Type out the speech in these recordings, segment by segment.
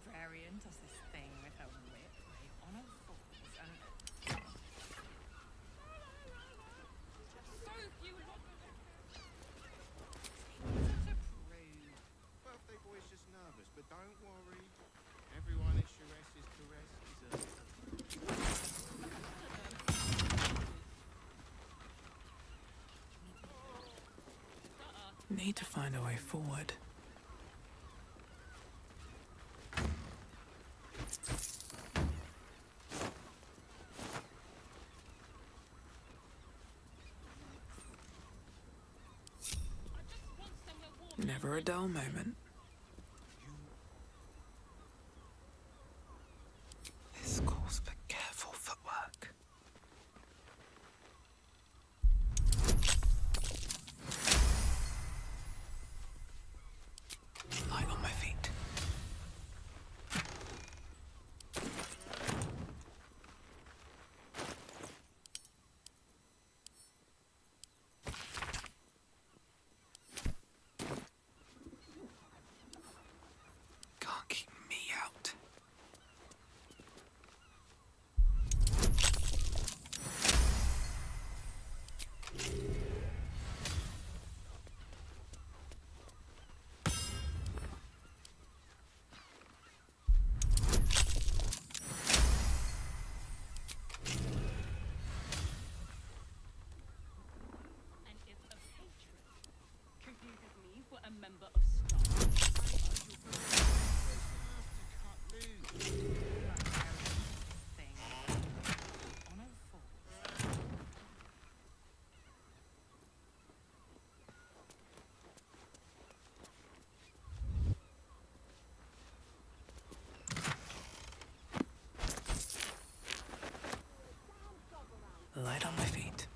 librarian does this thing with her whip on her balls and... So few... Such a prude. Birthday boy's just nervous, but don't worry. Everyone at Chares's caress is a... Need to find a way forward. Never a dull moment. This calls for careful footwork. Light on my feet. Can't keep me out. And if a patron confuses me for a member of staff, on her balls. Light on my feet.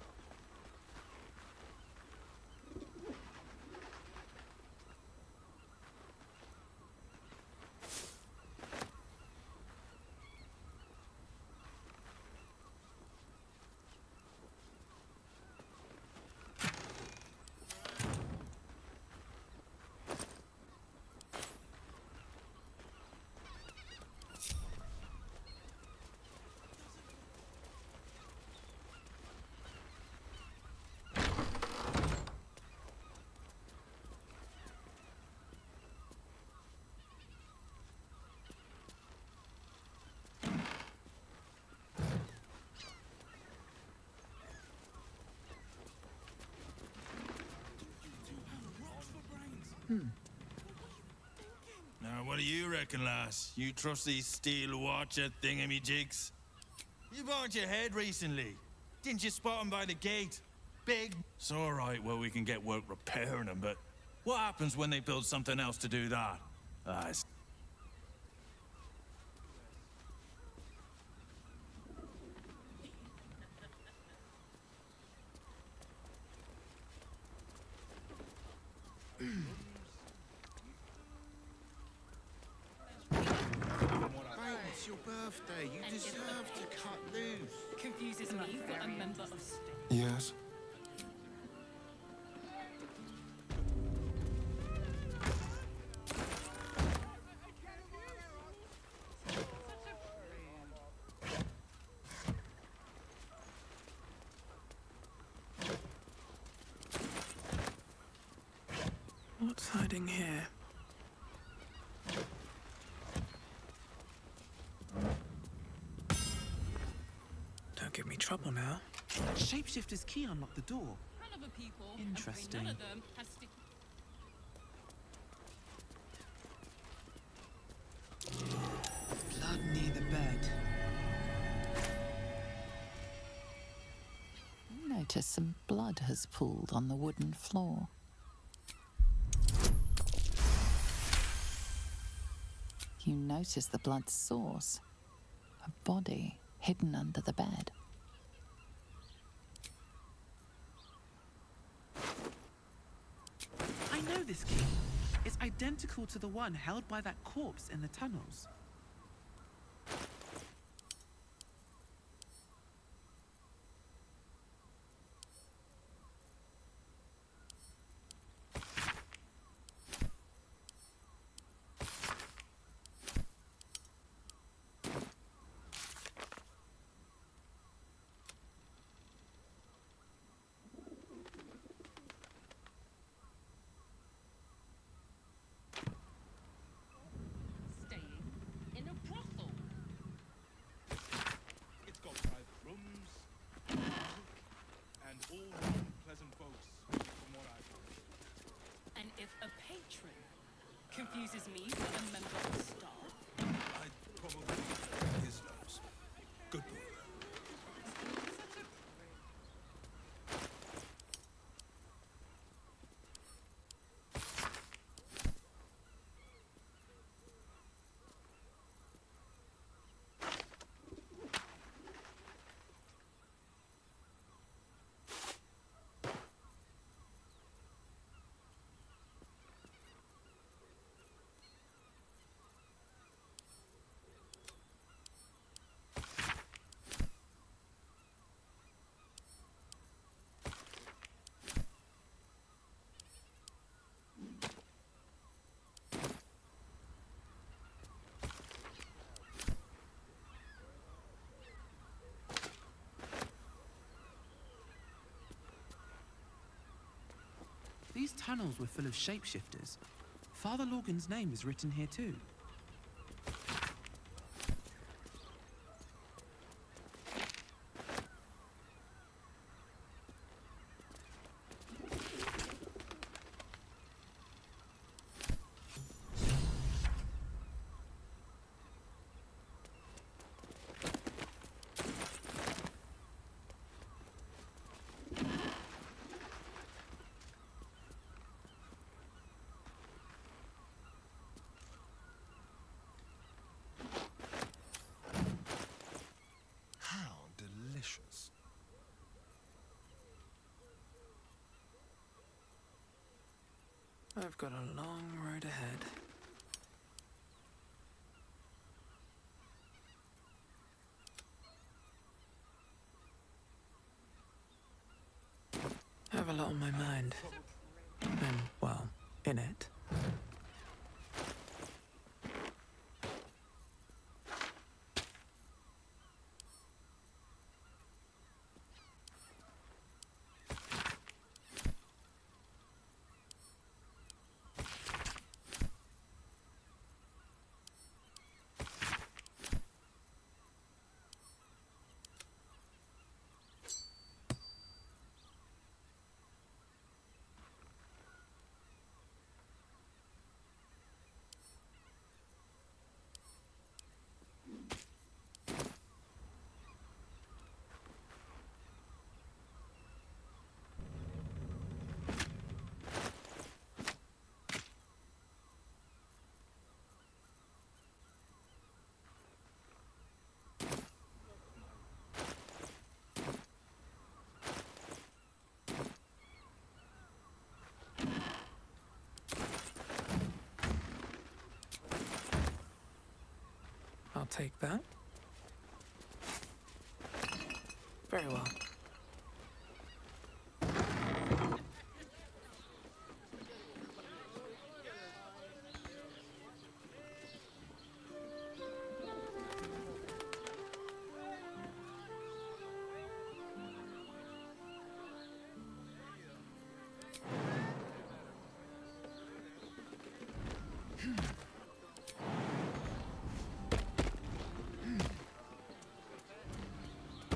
Now, what do you reckon, lass? You trust these steel watcher thingamajigs? You bought your head recently. Didn't you spot 'em by the gate? Big. It's all right, well, we can get work repairing them, but what happens when they build something else to do that? It's... Babe, it's your birthday. You deserve to cut loose. Confuses me for a member of staff. Yes. What's hiding here? Don't give me trouble now. That shapeshifter's key unlocked the door. None of the people, Interesting. none of them has stick. Blood near the bed. Notice some blood has pooled on the wooden floor. You notice the blood's source, a body hidden under the bed. I know this key. It's identical to the one held by that corpse in the tunnels. Confuses me for a member of staff. I'd probably break his nose. Good boy. These tunnels were full of shapeshifters. Father Lorgan's name is written here too. How delicious. I've got a long road ahead. I have a lot on my mind. And, well, in it. I'll take that. Very well.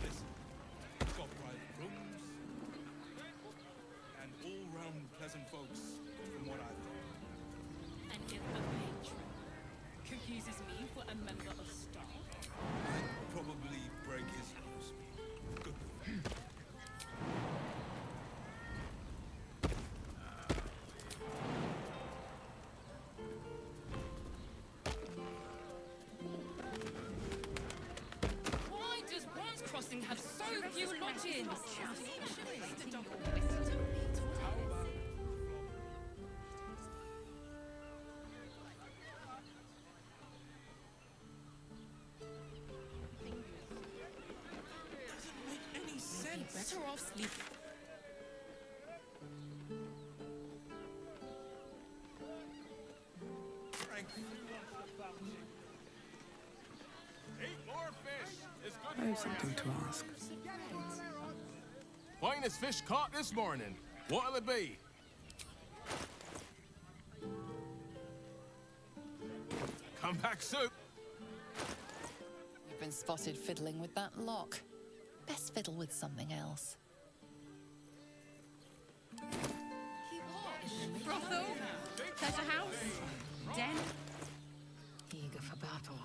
Listen, we've got private rooms and all-round pleasant folks, from what I've heard. And if a patron confuses me for a member of staff. I'd probably break his nose. Good boy. Why does Bronze Crossing have so few lodgings? Any sense? Better off sleep. Frank. Eat more fish. It's I good have for something to ask. Finest fish caught this morning. What'll it be? Come back soon. You've been spotted fiddling with that lock. Best fiddle with something else. Brothel? Pleasure house? Den. Eager for battle.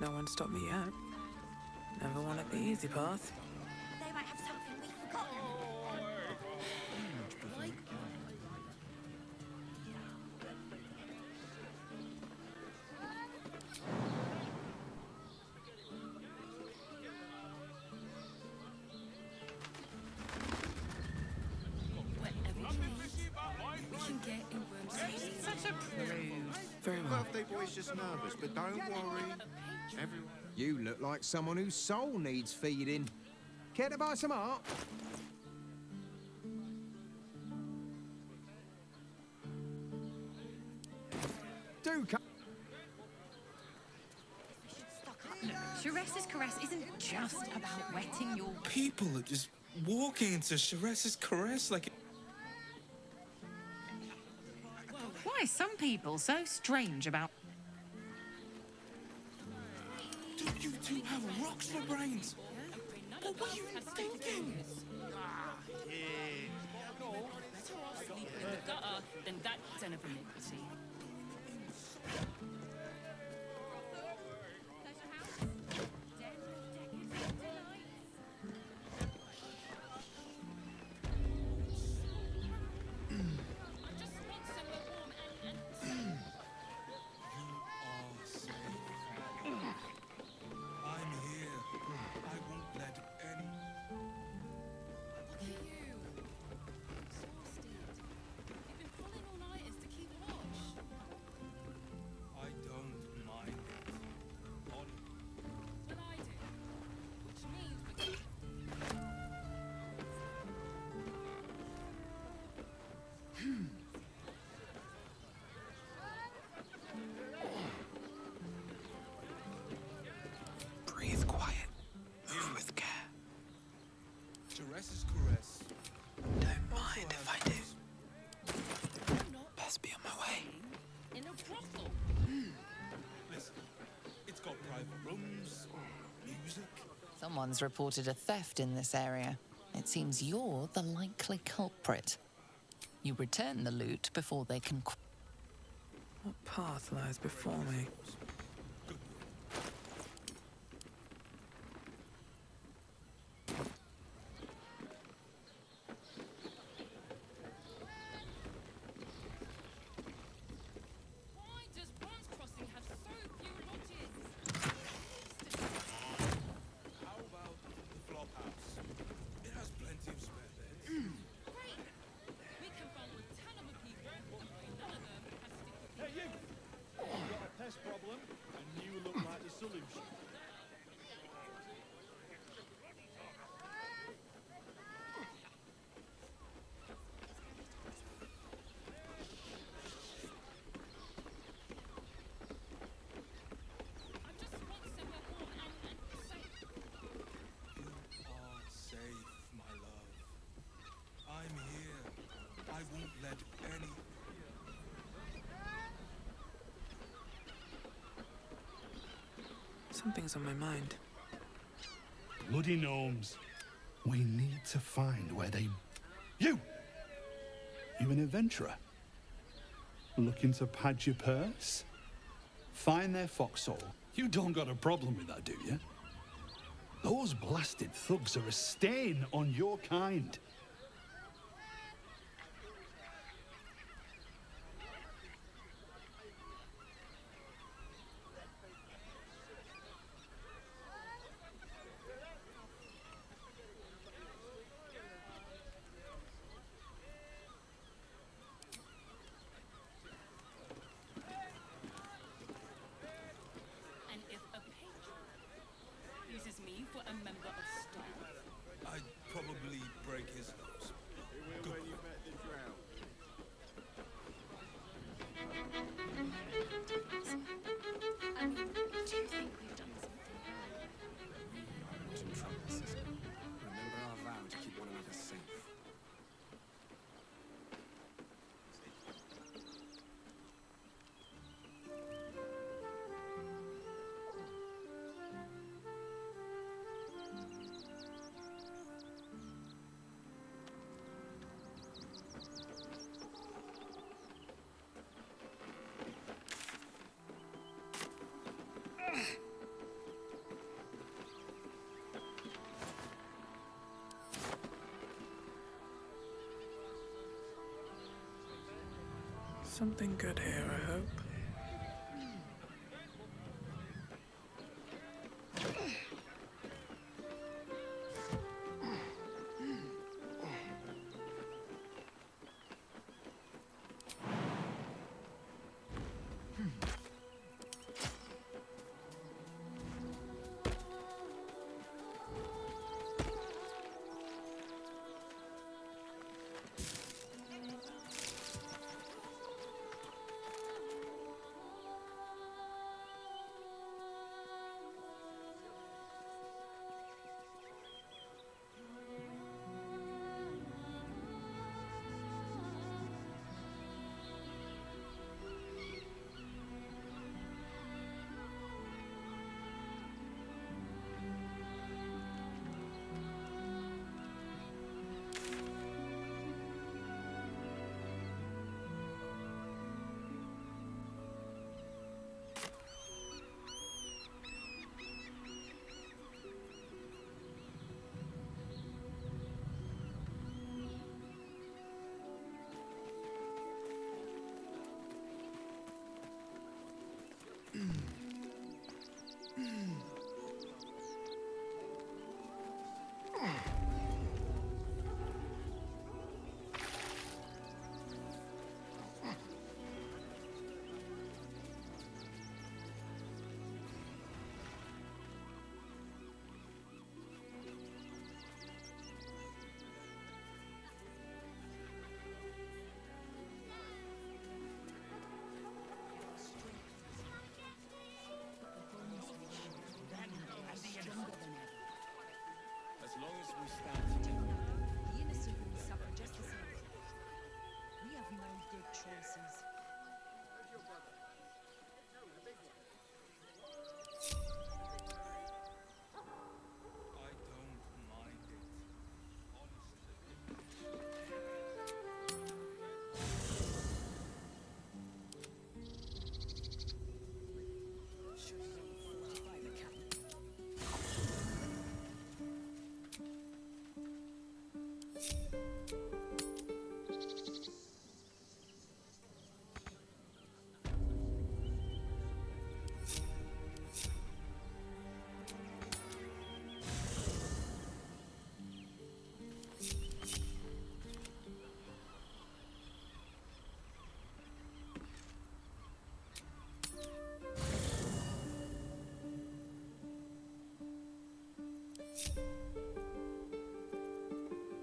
No one stopped me yet. Never wanted the easy path. They might have something we've forgotten. Very well. Birthday boy's just nervous, but don't worry. Everyone. You look like someone whose soul needs feeding. Care to buy some art? Do come. Sharesa's caress isn't just about wetting your... People are just walking into Sharesa's caress like... Why are some people so strange about... Do you two have rocks for brains? What were you thinking? Sleep in the gutter, then that den of iniquity. I'm here. I won't let any... I don't mind it. Breathe quiet. Move with care. Sharesa's caress. Don't mind if I do. Best be on my way. In a brothel. Listen, it's got private rooms, music. Someone's reported a theft in this area. It seems you're the likely culprit. You return the loot before they can... What path lies before me? Why does Bronze Crossing have so few lodges? How about the flop house? It has plenty of spare beds. Great! We can find a ton of people, and none of them has stick. Hey, you! You've got a pest problem, and you look like the solution. I just want somewhere warm and safe. You are safe, my love. I'm here. I won't let any... Something's on my mind. Bloody gnomes. We need to find where they... You! You an adventurer? Looking to pad your purse? Find their foxhole. You don't got a problem with that, do you? Those blasted thugs are a stain on your kind. And if a patron uses me for a member of staff, I'd probably break his Something good here, I hope. As long as we stand together. The innocent will suffer just the same. We have made good choices. I don't mind it.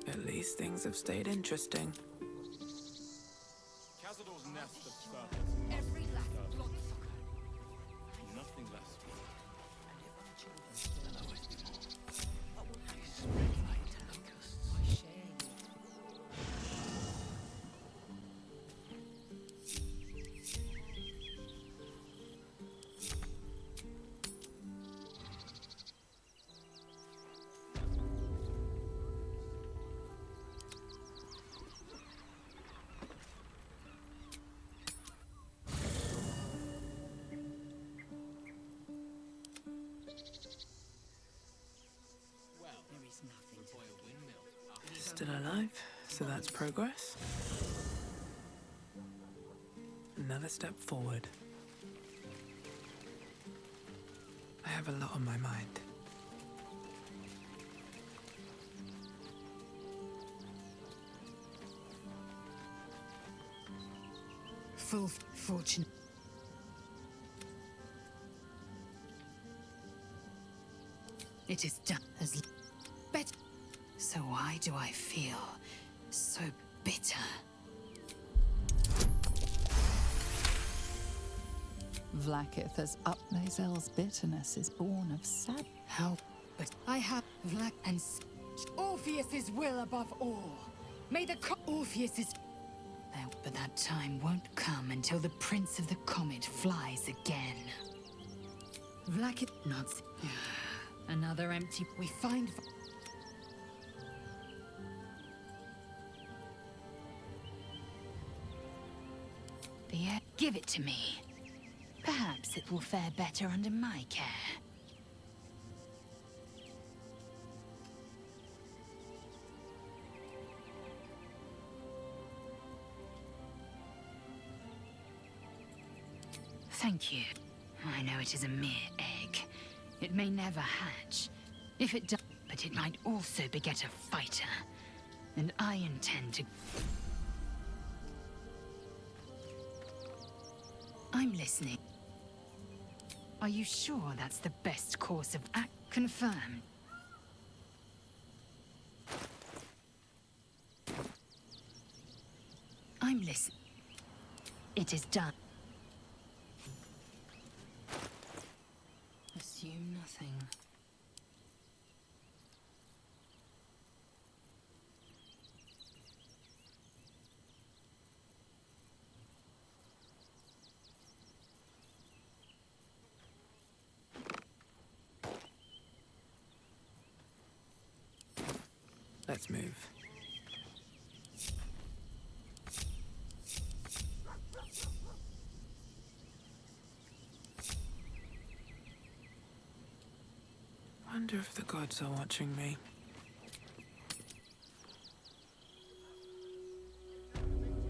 At least things have stayed interesting. Cazador's nest of serpents must be disturbed. Nothing less. Still alive, so that's progress. Another step forward. I have a lot on my mind. Full fortune. It is done as better. So why do I feel so bitter? Vlaakith's Upnazel's bitterness is born of sad. How? But I have Vlak and Orpheus's will above all. May the Orpheus's. But that time won't come until the Prince of the Comet flies again. Vlaakith nods. Another empty. We find. The air. Give it to me. Perhaps it will fare better under my care. Thank you. I know it is a mere egg. It may never hatch. If it does, but it might also beget a fighter. And I intend to... I'm listening. Are you sure that's the best course of act? Confirmed. I'm listening. It is done. Assume nothing. Let's move. Wonder if the gods are watching me.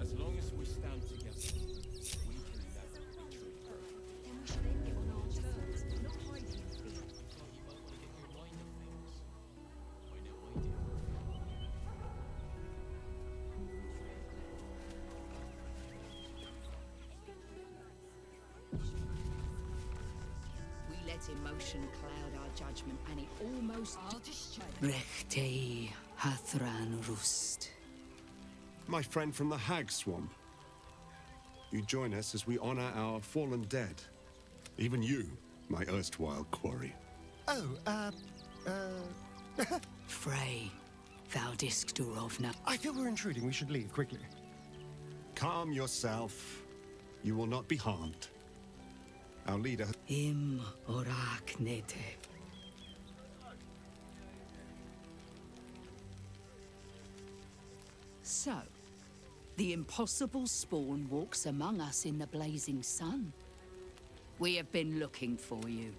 As long as we stand together, we can never be truly. Then we should end it on our terms, not hiding in fear. Thought you might want to get your mind on things. I know I do. We let emotion cloud our judgment, and it almost... Rechtei Hathran Rust. My friend from the Hag Swamp. You join us as we honor our fallen dead. Even you, my erstwhile quarry. Frey, thou didst Urovne. I feel we're intruding. We should leave quickly. Calm yourself. You will not be harmed. Our leader... Im Oraknete. So, the impossible spawn walks among us in the blazing sun. We have been looking for you.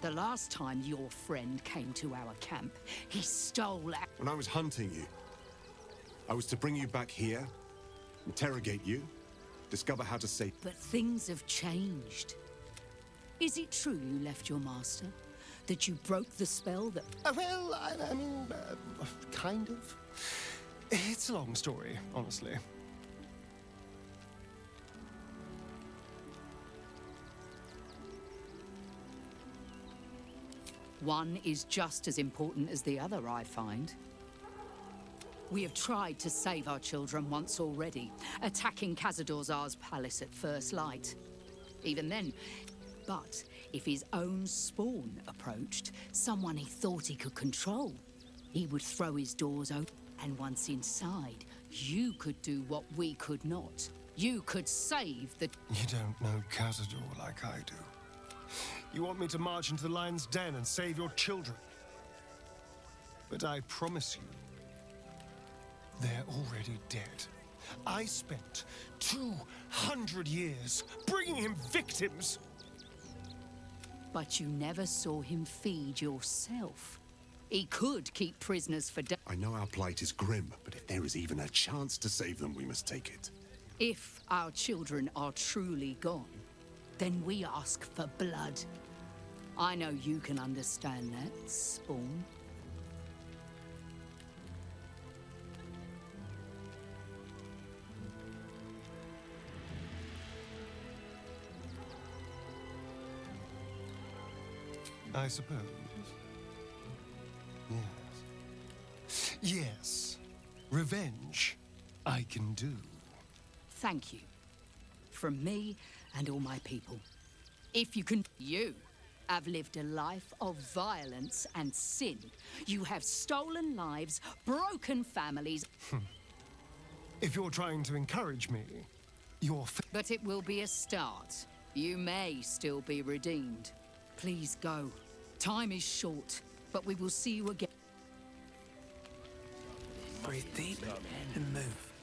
The last time your friend came to our camp, he stole our... When I was hunting you, I was to bring you back here, interrogate you, discover how to save... But things have changed. Is it true you left your master? That you broke the spell that... Well, I mean, kind of. It's a long story, honestly. One is just as important as the other, I find. We have tried to save our children once already, attacking Khazad-dûr's palace at first light. Even then, but if his own spawn approached, someone he thought he could control, he would throw his doors open, and once inside, you could do what we could not. You could save the... You don't know Khazad-dûr like I do. You want me to march into the lion's den and save your children. But I promise you, they're already dead. I spent 200 years bringing him victims. But you never saw him feed yourself. He could keep prisoners for days. I know our plight is grim, but if there is even a chance to save them, we must take it. If our children are truly gone, then we ask for blood. I know you can understand that, Spawn. I suppose. Yes. Yes. Revenge, I can do. Thank you. From me and all my people. If you can... You have lived a life of violence and sin. You have stolen lives, broken families... If you're trying to encourage me, you're... But it will be a start. You may still be redeemed. Please go. Time is short, but we will see you again. Breathe deep and move.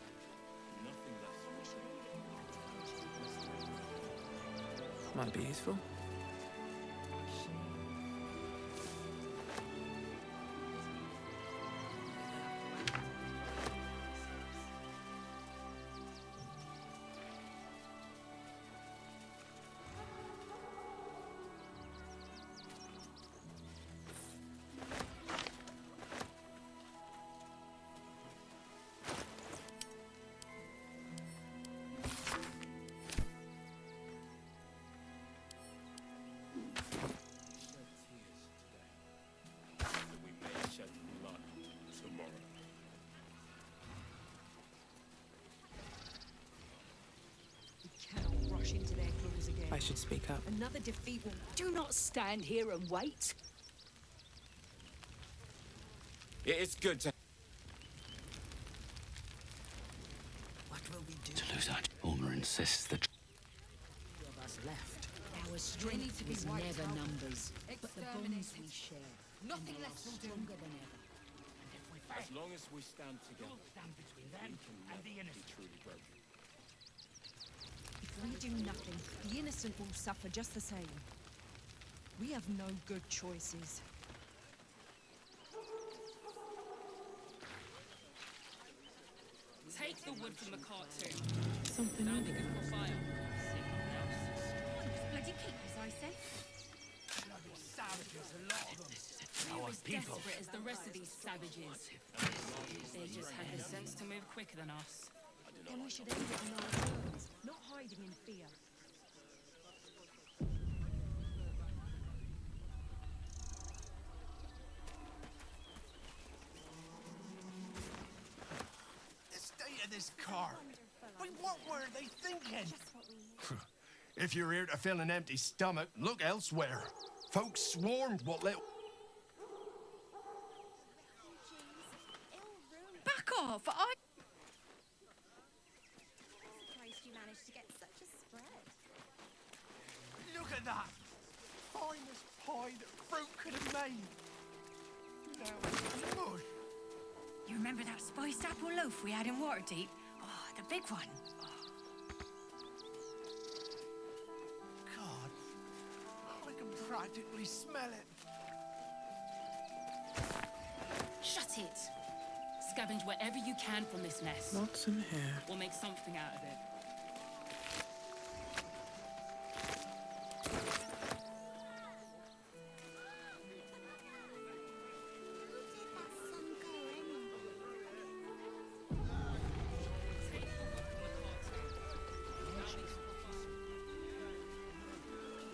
Might be useful. should speak up. Another defeat will... Do not stand here and wait. It's good to... What will we do? To lose our owner insists that... Of us left. Our strength is never numbers, but the bonds we share. Nothing less will do. Stronger than ever. As long as we stand together, stand between them and the innocent. Truly broken. If we do nothing, the innocent will suffer just the same. We have no good choices. Take the wood from the cart too. Something Now new. dig it for fire. Bloody keepers, I say. Bloody savages, a lot of them. We're as desperate as the rest of these savages. They just have the sense to move quicker than us. Then we should end it on our terms, not hiding in fear. The state of this car. But what were they thinking? If you're here to fill an empty stomach, look elsewhere. Folks swarmed what little... Back off! Surprised you managed to get such a spread. Look at that! Finest pie that fruit could have made. Now it's mush. You remember that spiced apple loaf we had in Waterdeep? Oh, the big one. God, I can practically smell it. Shut it! Scavenge wherever you can from this mess. What's in here? We'll make something out of it.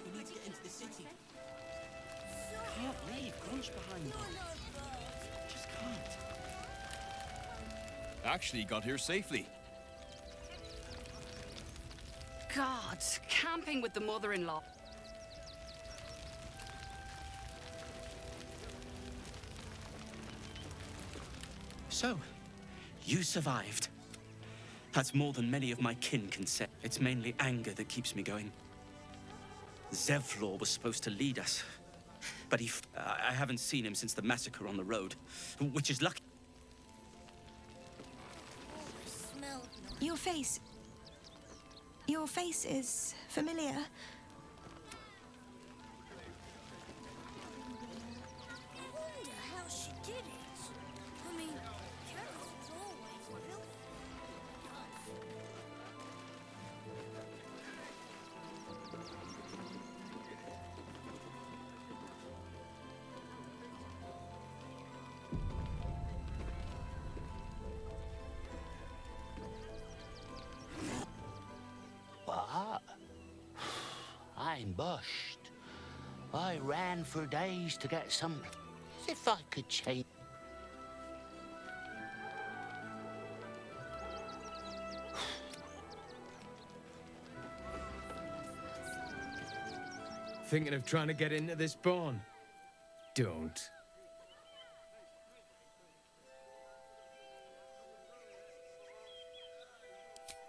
We need to get into the city. Can't leave. Crunch behind me. Just can't. Actually got here safely. God, camping with the mother-in-law. So, you survived. That's more than many of my kin can say. It's mainly anger that keeps me going. Zevlor was supposed to lead us, but I haven't seen him since the massacre on the road, which is lucky. Your face is familiar. I wonder how she did it. I mean, Carol's always filthy. What? I'm bushed. I ran for days to get some... As if I could change... Thinking of trying to get into this barn? Don't.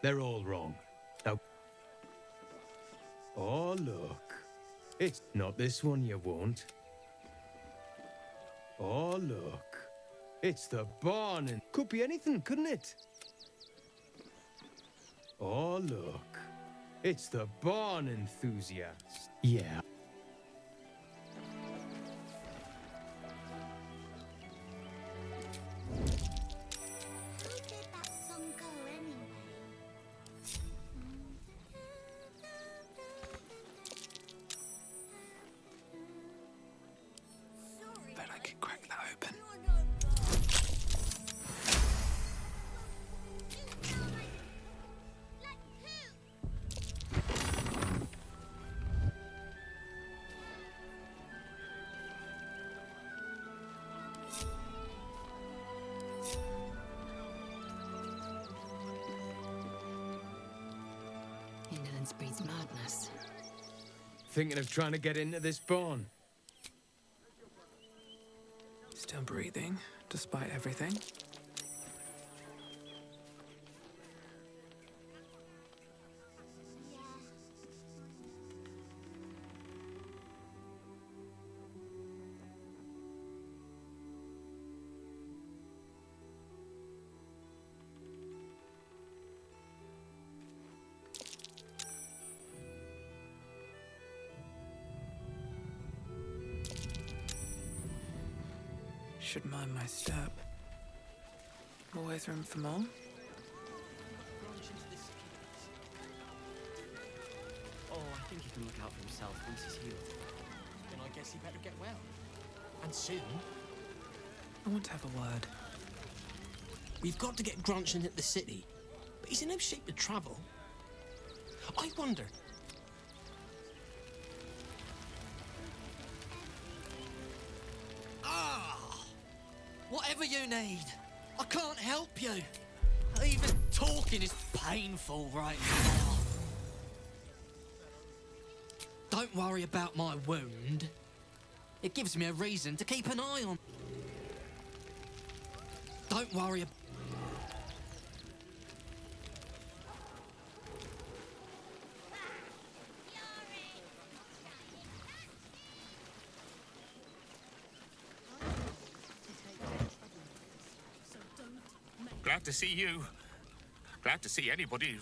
They're all wrong. Now... Oh, look. It's not this one, you won't. Oh, look. It's the barn and... Could be anything, couldn't it? Oh, look. It's the barn enthusiast. Yeah. Bet I can crack that open. Indolence breeds madness. Thinking of trying to get into this barn? Still breathing, despite everything. Should mind my step. Always room for more. Oh, I think he can look out for himself once he's healed. Then I guess he better get well. And soon. I want to have a word. We've got to get Grunchen at the city, but he's in no shape to travel. I wonder. Whatever you need, I can't help you. Even talking is painful right now. Don't worry about my wound. It gives me a reason to keep an eye on. Don't worry. Glad to see you. Glad to see anybody.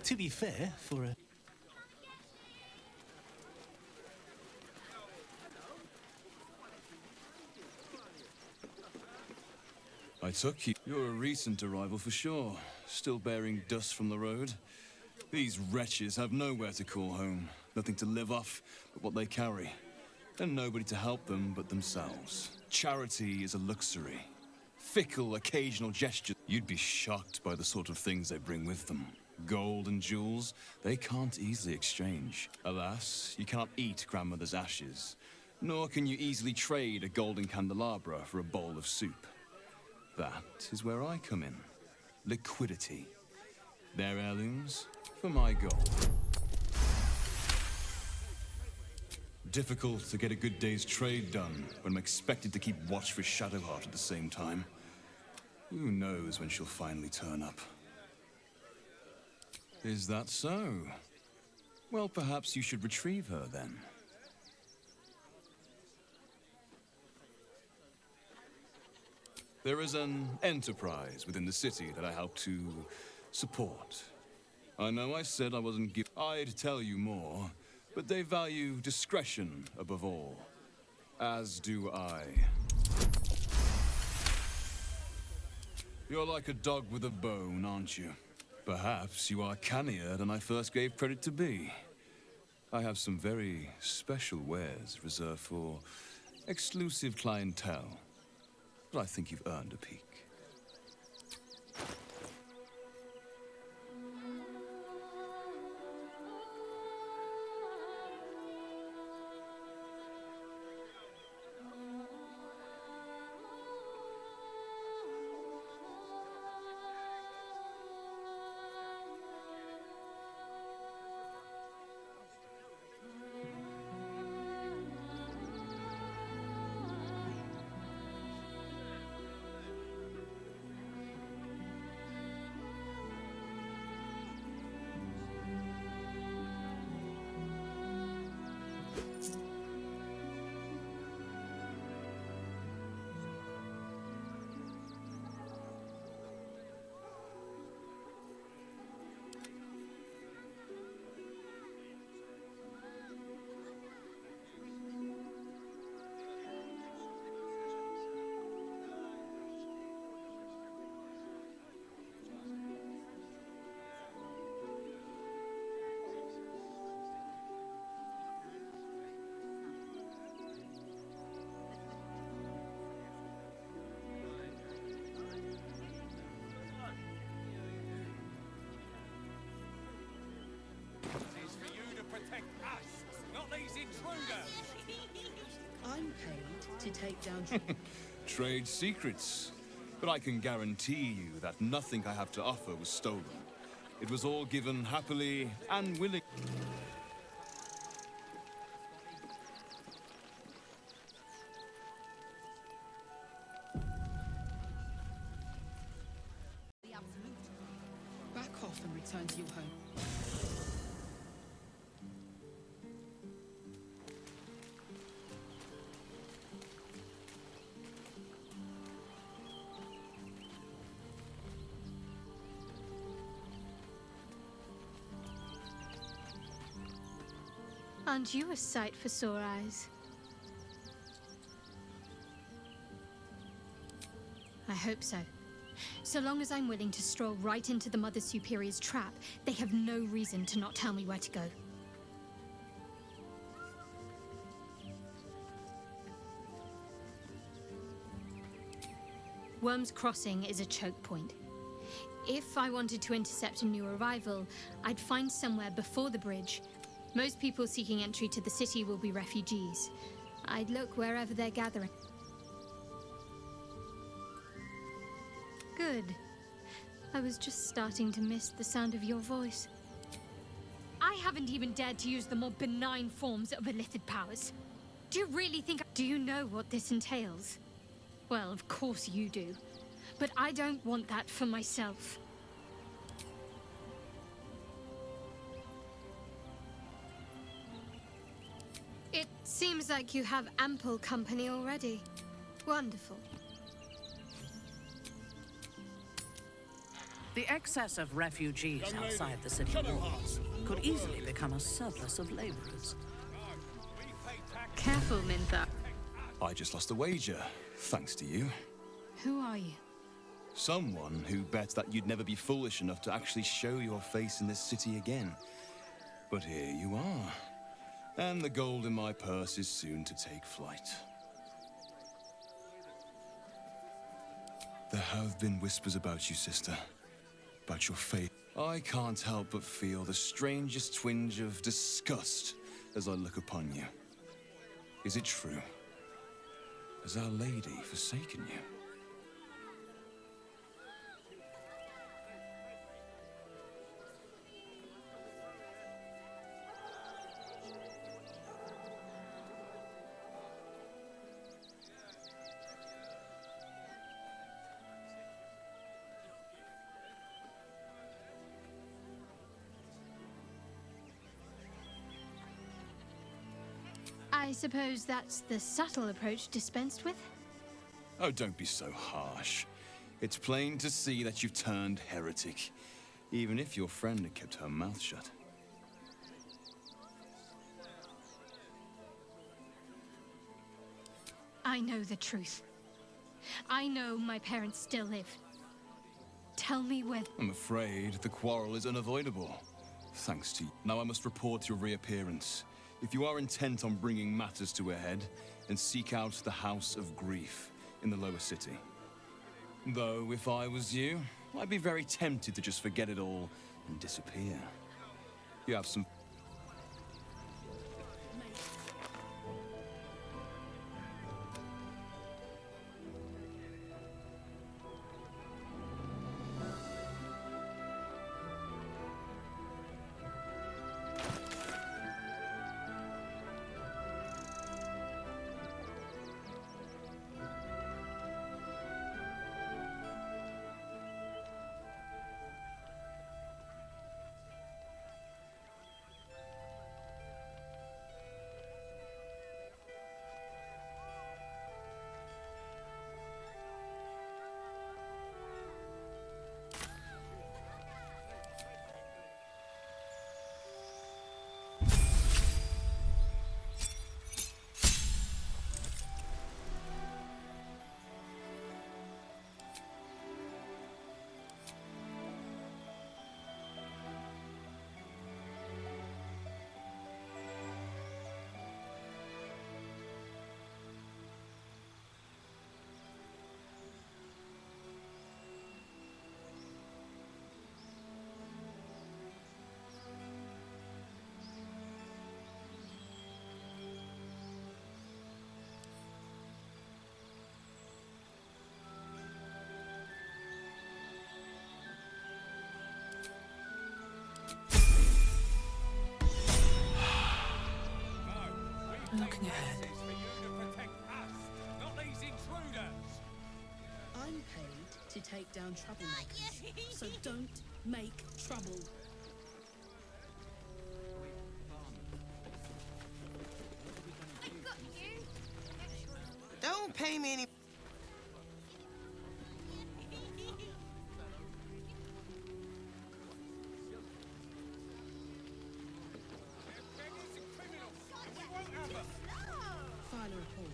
To be fair, for a... I took you. You're a recent arrival for sure. Still bearing dust from the road. These wretches have nowhere to call home. Nothing to live off but what they carry. And nobody to help them but themselves. Charity is a luxury. Fickle, occasional gestures. You'd be shocked by the sort of things they bring with them. Gold and jewels, they can't easily exchange. Alas, you cannot eat grandmother's ashes. Nor can you easily trade a golden candelabra for a bowl of soup. That is where I come in. Liquidity. Their heirlooms for my gold. Difficult to get a good day's trade done when I'm expected to keep watch for Shadowheart at the same time. Who knows when she'll finally turn up? Is that so? Well, perhaps you should retrieve her then. There is an enterprise within the city that I help to support. I know I said I wasn't I'd tell you more, but they value discretion above all. As do I. You're like a dog with a bone, aren't you? Perhaps you are cannier than I first gave credit to be. I have some very special wares reserved for exclusive clientele. But I think you've earned a peek. I'm paid to take down... Trade secrets. But I can guarantee you that nothing I have to offer was stolen. It was all given happily and willingly. Back off and return to your home. Aren't you a sight for sore eyes? I hope so. So long as I'm willing to stroll right into the Mother Superior's trap, they have no reason to not tell me where to go. Worm's Crossing is a choke point. If I wanted to intercept a new arrival, I'd find somewhere before the bridge. Most people seeking entry to the city will be refugees. I'd look wherever they're gathering. Good. I was just starting to miss the sound of your voice. I haven't even dared to use the more benign forms of illithid powers. Do you really think... Do you know what this entails? Well, of course you do. But I don't want that for myself. It seems like you have ample company already. Wonderful. The excess of refugees outside the city walls could easily become a surplus of laborers. Careful, Mintha. I just lost a wager, thanks to you. Who are you? Someone who bet that you'd never be foolish enough to actually show your face in this city again. But here you are. And the gold in my purse is soon to take flight. There have been whispers about you, sister. About your fate. I can't help but feel the strangest twinge of disgust as I look upon you. Is it true? Has Our Lady forsaken you? I suppose that's the subtle approach dispensed with? Oh, don't be so harsh. It's plain to see that you've turned heretic, even if your friend had kept her mouth shut. I know the truth. I know my parents still live. Tell me where... I'm afraid the quarrel is unavoidable. Thanks to you. Now I must report your reappearance. If you are intent on bringing matters to a head, then seek out the House of Grief in the lower city. Though, if I was you, I'd be very tempted to just forget it all and disappear. You have some... Looking ahead. I'm paid to take down troublemakers, so don't make trouble. Don't pay me any. File a report,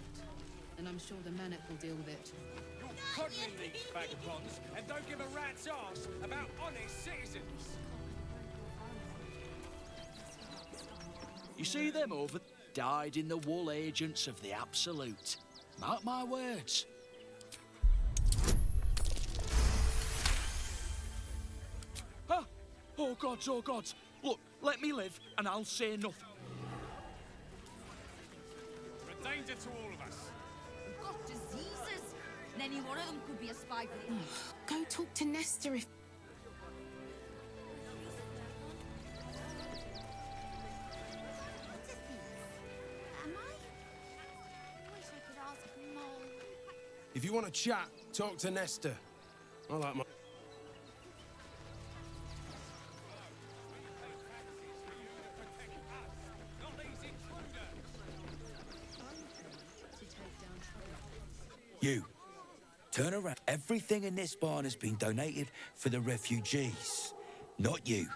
and I'm sure the Manet will deal with it. Coddling these vagabonds and don't give a rat's ass about honest citizens. You see them over? Died in the wool agents of the Absolute. Mark my words. Ah! Oh gods, oh gods. Look, let me live and I'll say nothing. We're a danger to all of us. We've got diseases, and any one of them could be a spy for the Go talk to Nestor if... If you want to chat, talk to Nestor. I like my... You, turn around. Everything in this barn has been donated for the refugees, not you.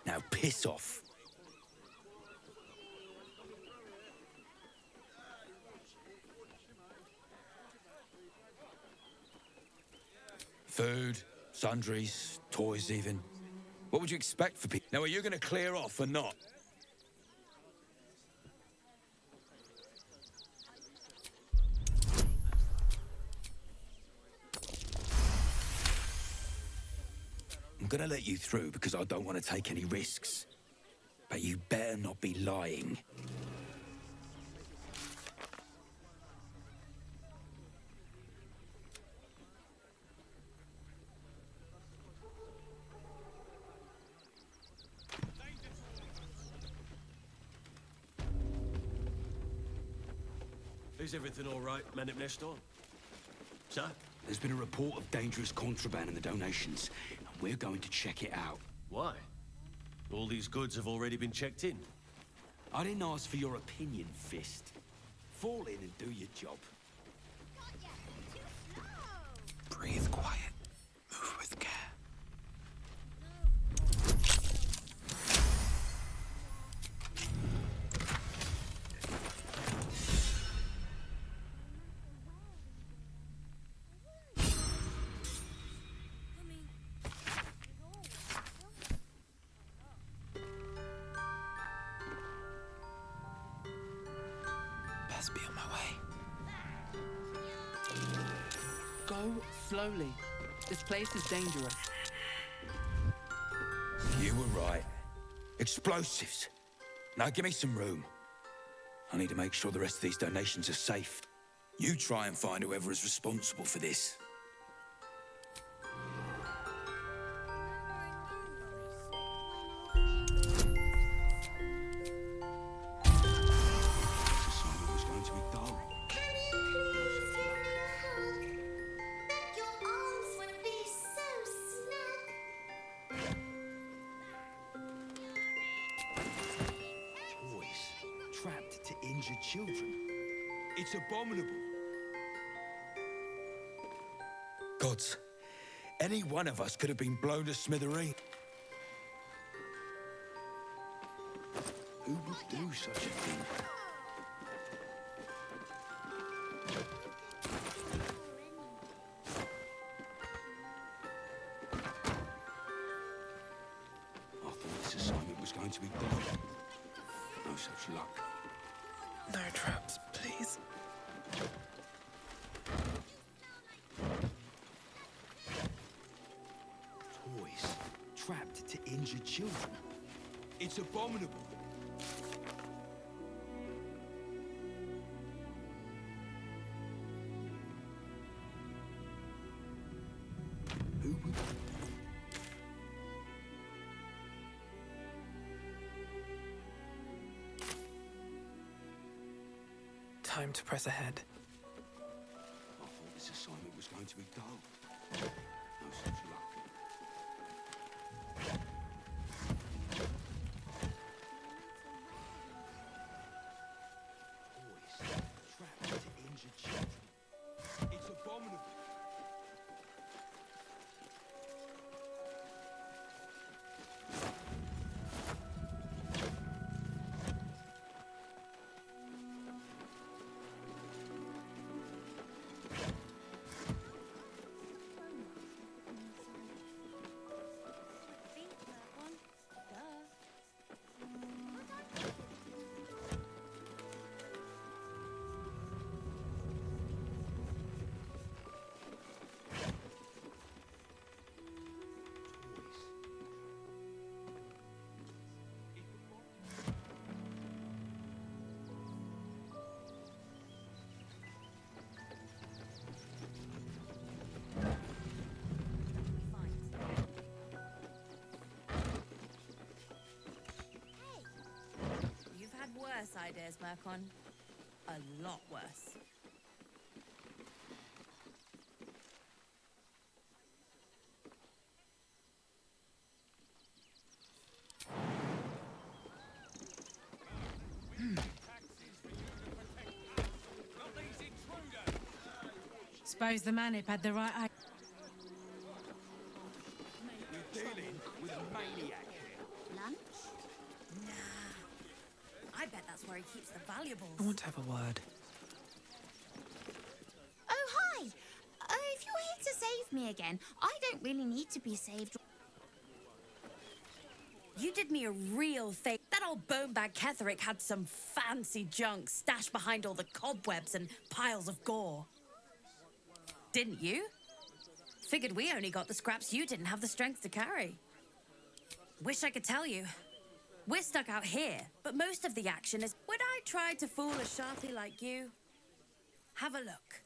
Now piss off. Food, sundries, toys even. What would you expect for people? Now, are you going to clear off or not? I'm going to let you through because I don't want to take any risks. But you better not be lying. Is everything all right, Man at Nestor? Sir? There's been a report of dangerous contraband in the donations, and we're going to check it out. Why? All these goods have already been checked in. I didn't ask for your opinion, Fist. Fall in and do your job. Breathe quiet. Move with care. Best be on my way. Go slowly. This place is dangerous. You were right. Explosives. Now give me some room. I need to make sure the rest of these donations are safe. You try and find whoever is responsible for this. Trapped to injure children. It's abominable. Gods, any one of us could have been blown to smithereens. Who would do such a thing? I thought this assignment was going to be done. No such luck. No traps, please. Toys trapped to injure children. It's abominable. Who would... Time to press ahead. I thought this assignment was going to be dull. No such luck. Boys trapped to injured children. It's abominable. Worse ideas, Mercon. A lot worse. Suppose the manip had the right idea. You're dealing with a maniac here. Lunch? Nah. I bet that's where he keeps the valuables. I want to have a word. Oh, hi! If you're here to save me again, I don't really need to be saved. You did me a real favor. That old bone-bag Ketherick had some fancy junk stashed behind all the cobwebs and piles of gore. Didn't you? Figured we only got the scraps you didn't have the strength to carry. Wish I could tell you. We're stuck out here, but most of the action is... Would I try to fool a sharpie like you? Have a look.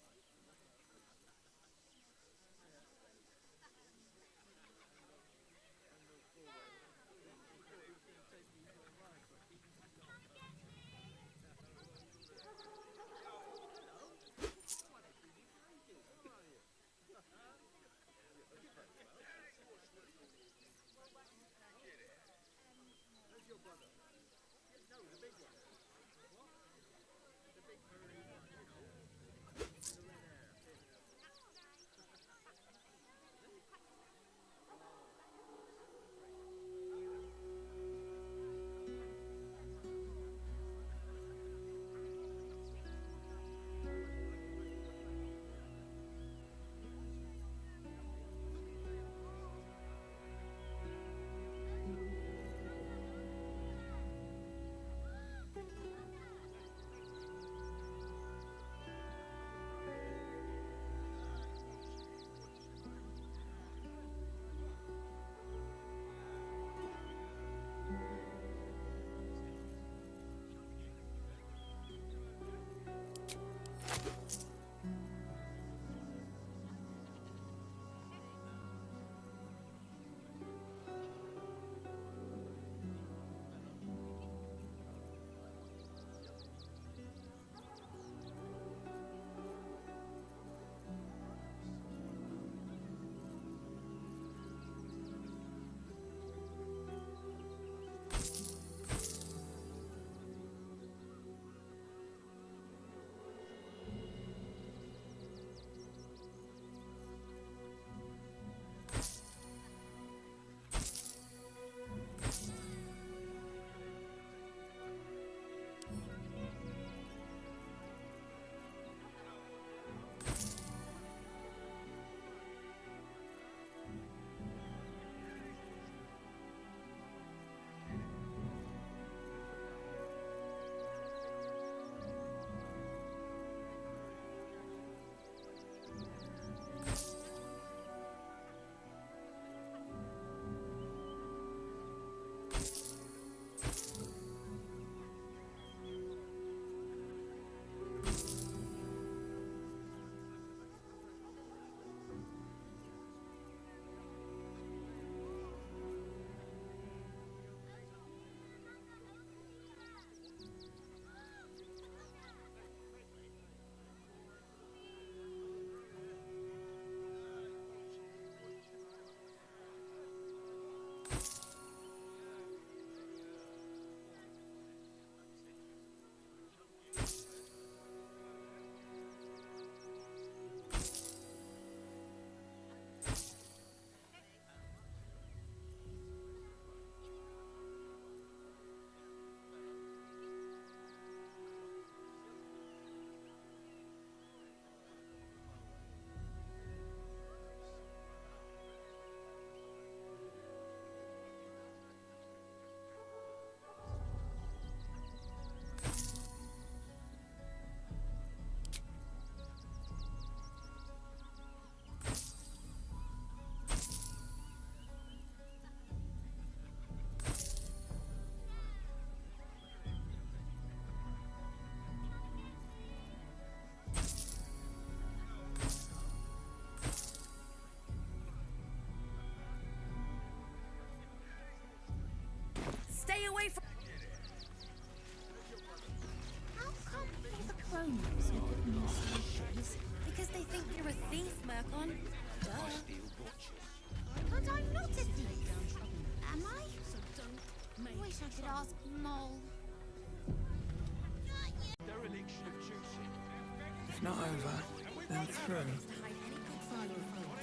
Not over, then through. File a report,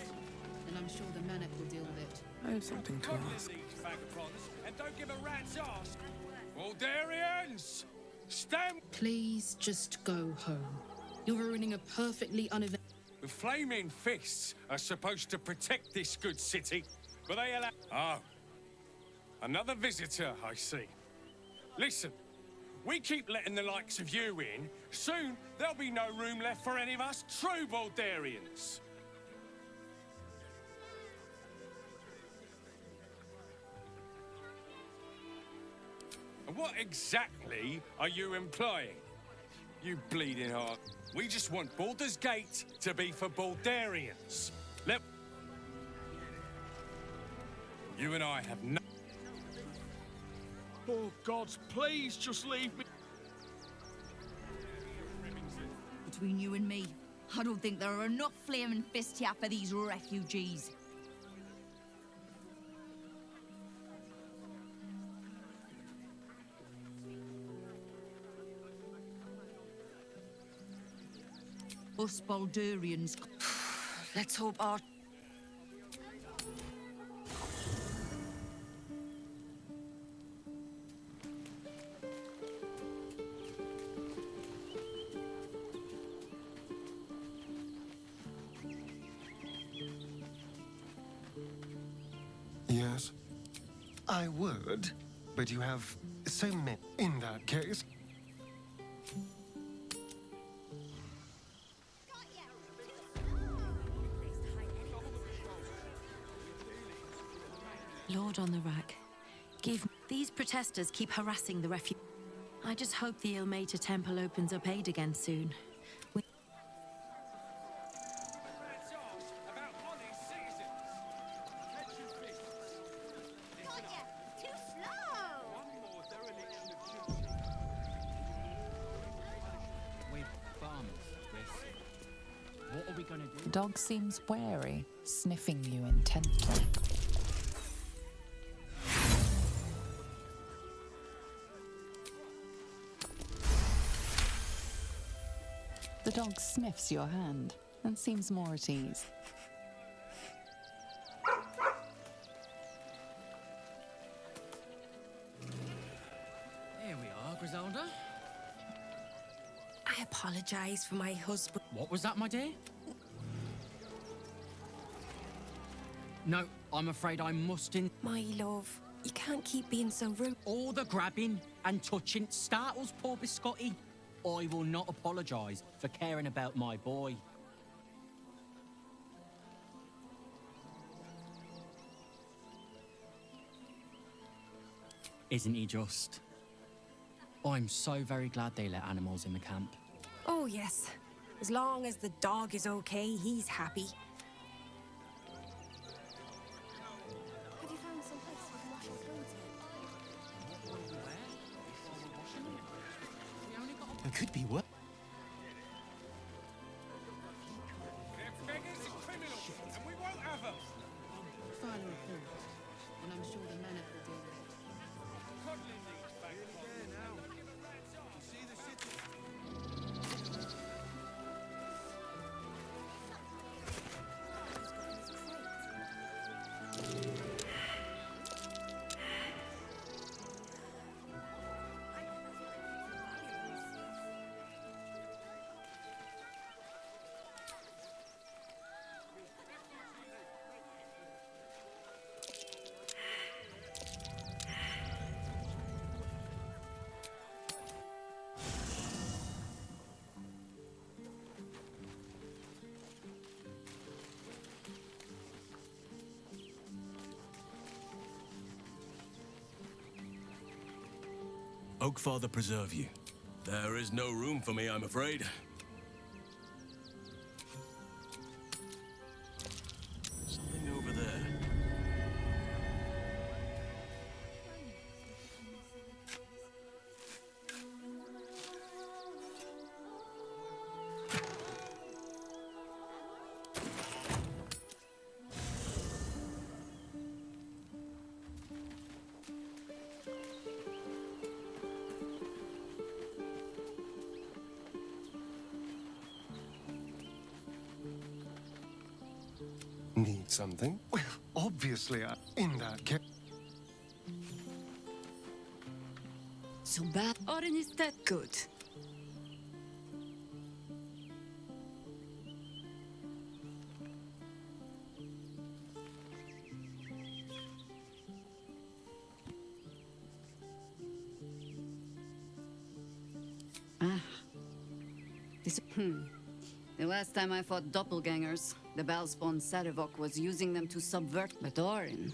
and I'm sure the Manic will deal with it. I have something to ask. And don't give a rat's ass. Baldurians! Stand! Please just go home. You're ruining a perfectly uneventful... The flaming fists are supposed to protect this good city, but they allow... Oh. Another visitor, I see. Listen, we keep letting the likes of you in. Soon, there'll be no room left for any of us true Baldurians. And what exactly are you implying? You bleeding heart. We just want Baldur's Gate to be for Baldurians. You and I have no... Oh, gods, please just leave me. Between you and me, I don't think there are enough flaming fists here for these refugees. Us Baldurians. Let's hope our... Yes, I would, but you have so many. In that case, Lord on the rack, give... These protesters keep harassing the refugees. I just hope the Ilmater Temple opens up aid again soon. The dog seems wary, sniffing you intently. The dog sniffs your hand and seems more at ease. Here we are, Griselda. I apologise for my husband. What was that, my dear? No, I'm afraid I must My love, you can't keep being so rude. All the grabbing and touching startles poor Biscotti. I will not apologise for caring about my boy. Isn't he just? I'm so very glad they let animals in the camp. Oh, yes. As long as the dog is okay, he's happy. Have you found some place we can wash our clothes in? It could be what? They're beggars and criminals, and we won't have them. File a report, and I'm sure the Manic will deal with it. Coddling these vagabonds. Now, don't give a rat's ass. You see the city? Oakfather preserve you. There is no room for me, I'm afraid. Something over there. Need something? Well, obviously, in that case. So bad, or is that good? The last time I fought doppelgangers, the Balspawn Sarevok was using them to subvert. But Orin,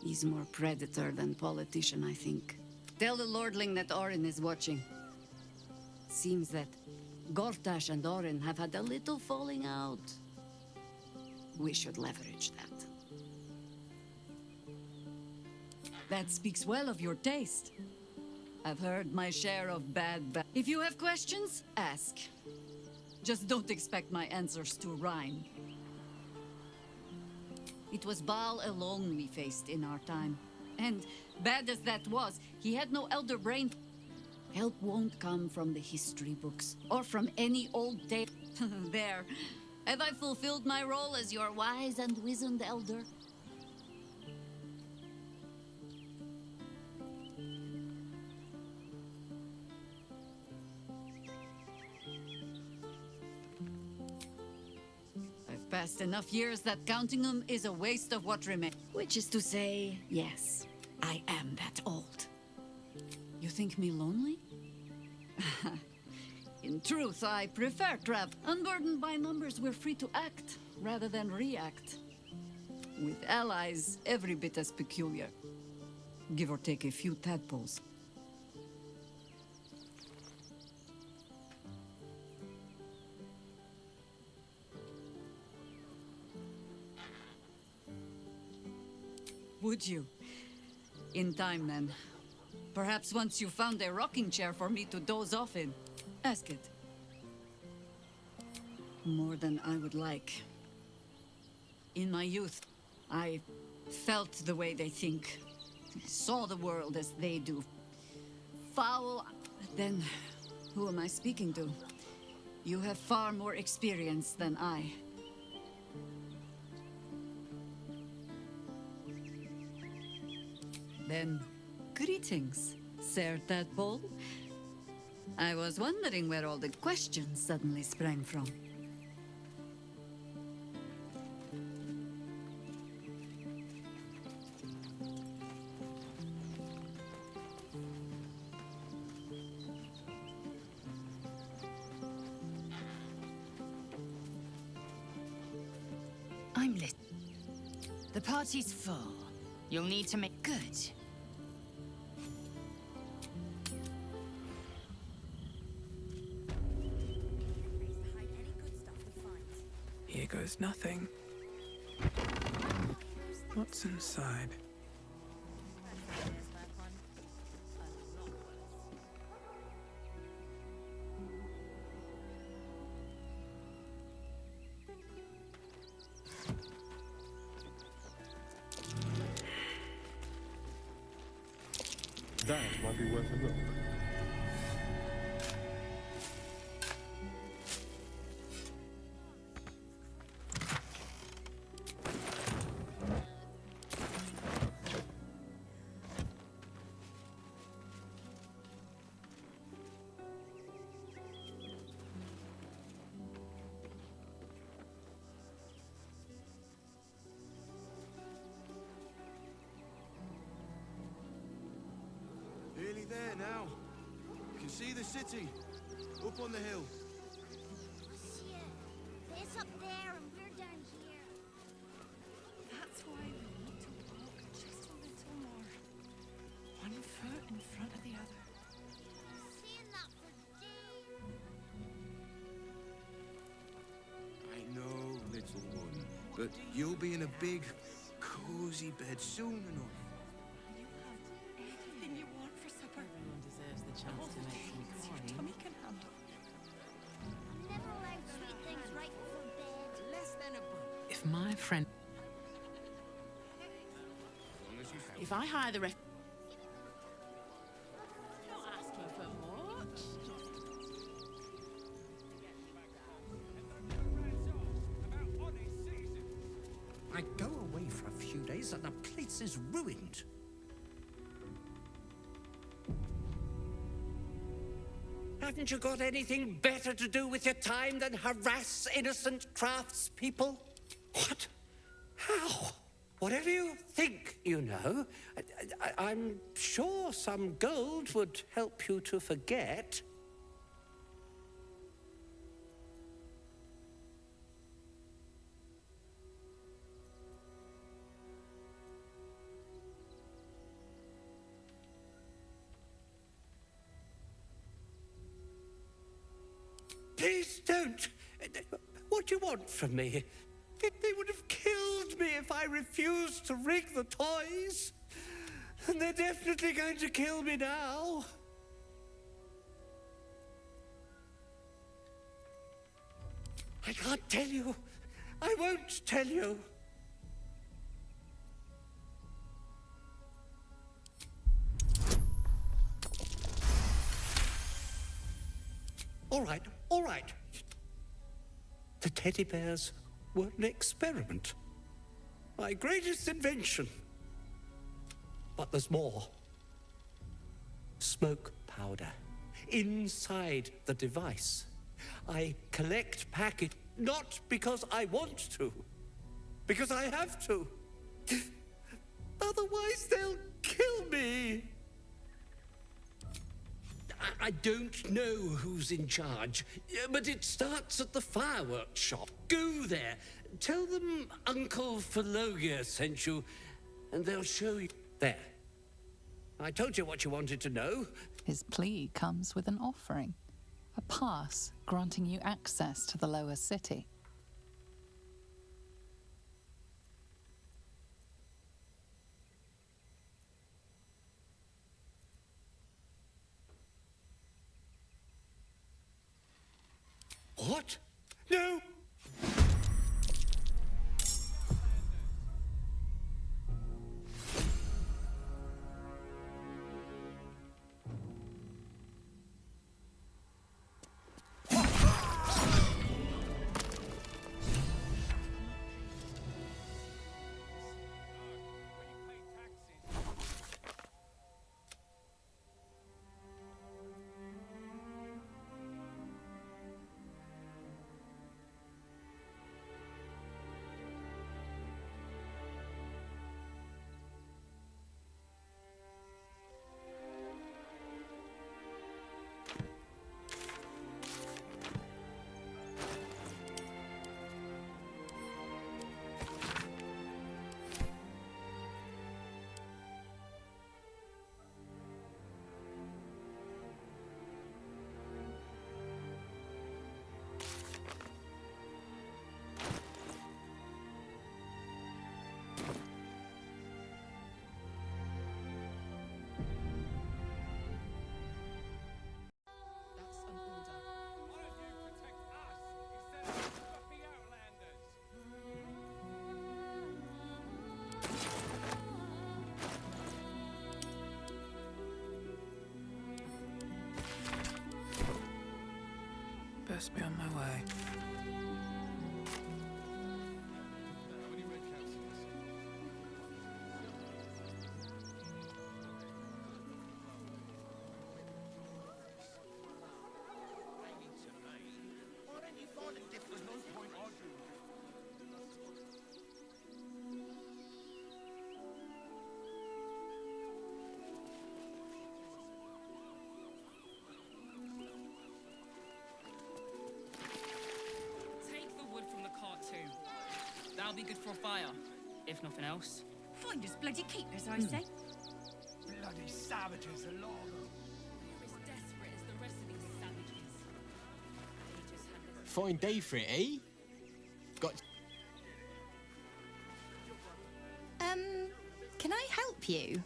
he's more predator than politician, I think. Tell the Lordling that Orin is watching. Seems that Gortash and Orin have had a little falling out. We should leverage that. That speaks well of your taste. I've heard my share of bad. If you have questions, ask. Just don't expect my answers to rhyme. It was Baal alone we faced in our time. And bad as that was, he had no elder brain. Help won't come from the history books or from any old tale. There. Have I fulfilled my role as your wise and wizened elder? I've passed enough years that counting them is a waste of what remains. Which is to say, yes, I am that old. You think me lonely? In truth, I prefer travel. Unburdened by numbers, we're free to act rather than react. With allies, every bit as peculiar. Give or take a few tadpoles. Would you? In time, then. Perhaps once you found a rocking chair for me to doze off in. Ask it. More than I would like. In my youth, I felt the way they think. Saw the world as they do. Foul. Then, who am I speaking to? You have far more experience than I. Then, greetings, Sir Tadpole. I was wondering where all the questions suddenly sprang from. I'm lit. The party's full. You'll need to make good. Here goes nothing. What's inside? That might be worth a look. Nearly there now. You can see the city. Up on the hill. Monsieur, it's up there and we're down here. That's why we need to walk just a little more. One foot in front of the other. Saying that for days. I know, little one, but you'll be in a big, cozy bed soon enough. Anything you want for supper. Everyone deserves the chance to make some Your coin. tummy can handle. I'm never allowed sweet things right before bed. Less than a bite. If my friend... If I hire the ref... Not asking for much. I go away for a few days and the place is ruined. Haven't you got anything better to do with your time than harass innocent craftspeople? What? How? Whatever you think, you know. I'm sure some gold would help you to forget. Please don't. What do you want from me? They would have killed me if I refused to rig the toys. And they're definitely going to kill me now. I can't tell you. I won't tell you. All right, all right. The teddy bears were an experiment. My greatest invention. But there's more. Smoke powder inside the device. I collect packets not because I want to, because I have to. Otherwise they'll kill me. I don't know who's in charge, but it starts at the fireworks shop. Go there, tell them Uncle Philogia sent you, and they'll show you. There. I told you what you wanted to know. His plea comes with an offering, a pass granting you access to the lower city. What? No! Best be on my way. That'll be good for a fire, if nothing else. Find us bloody keepers, I say. Bloody savages along. You're as desperate as the rest of these savages. They just had Fine day for it, eh? Got. Can I help you?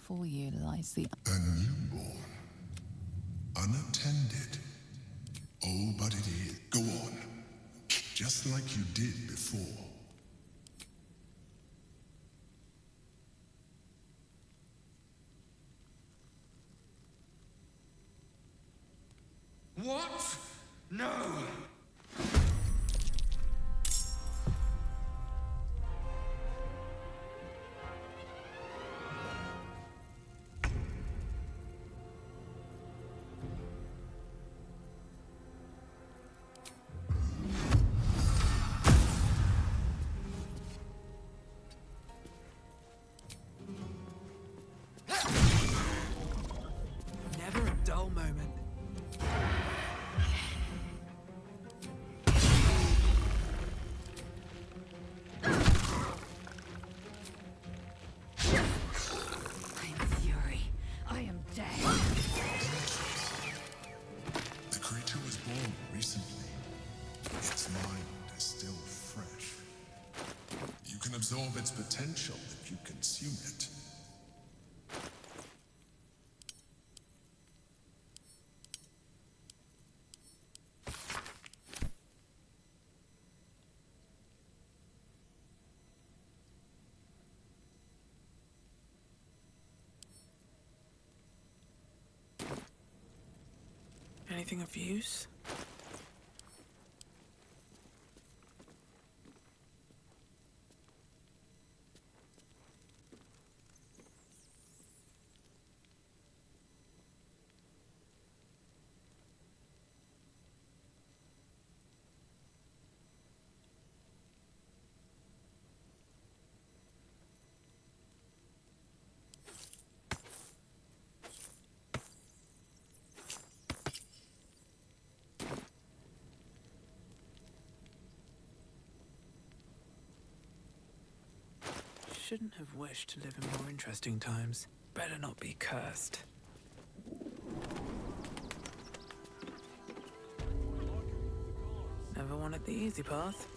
before you lies the... A newborn. Unattended. Oh, but it is. Go on. Just like you did before. What? No! Never a dull moment. The creature was born recently. Its mind is still fresh. You can absorb its potential if you consume it. Anything of use? Shouldn't have wished to live in more interesting times. Better not be cursed. Never wanted the easy path.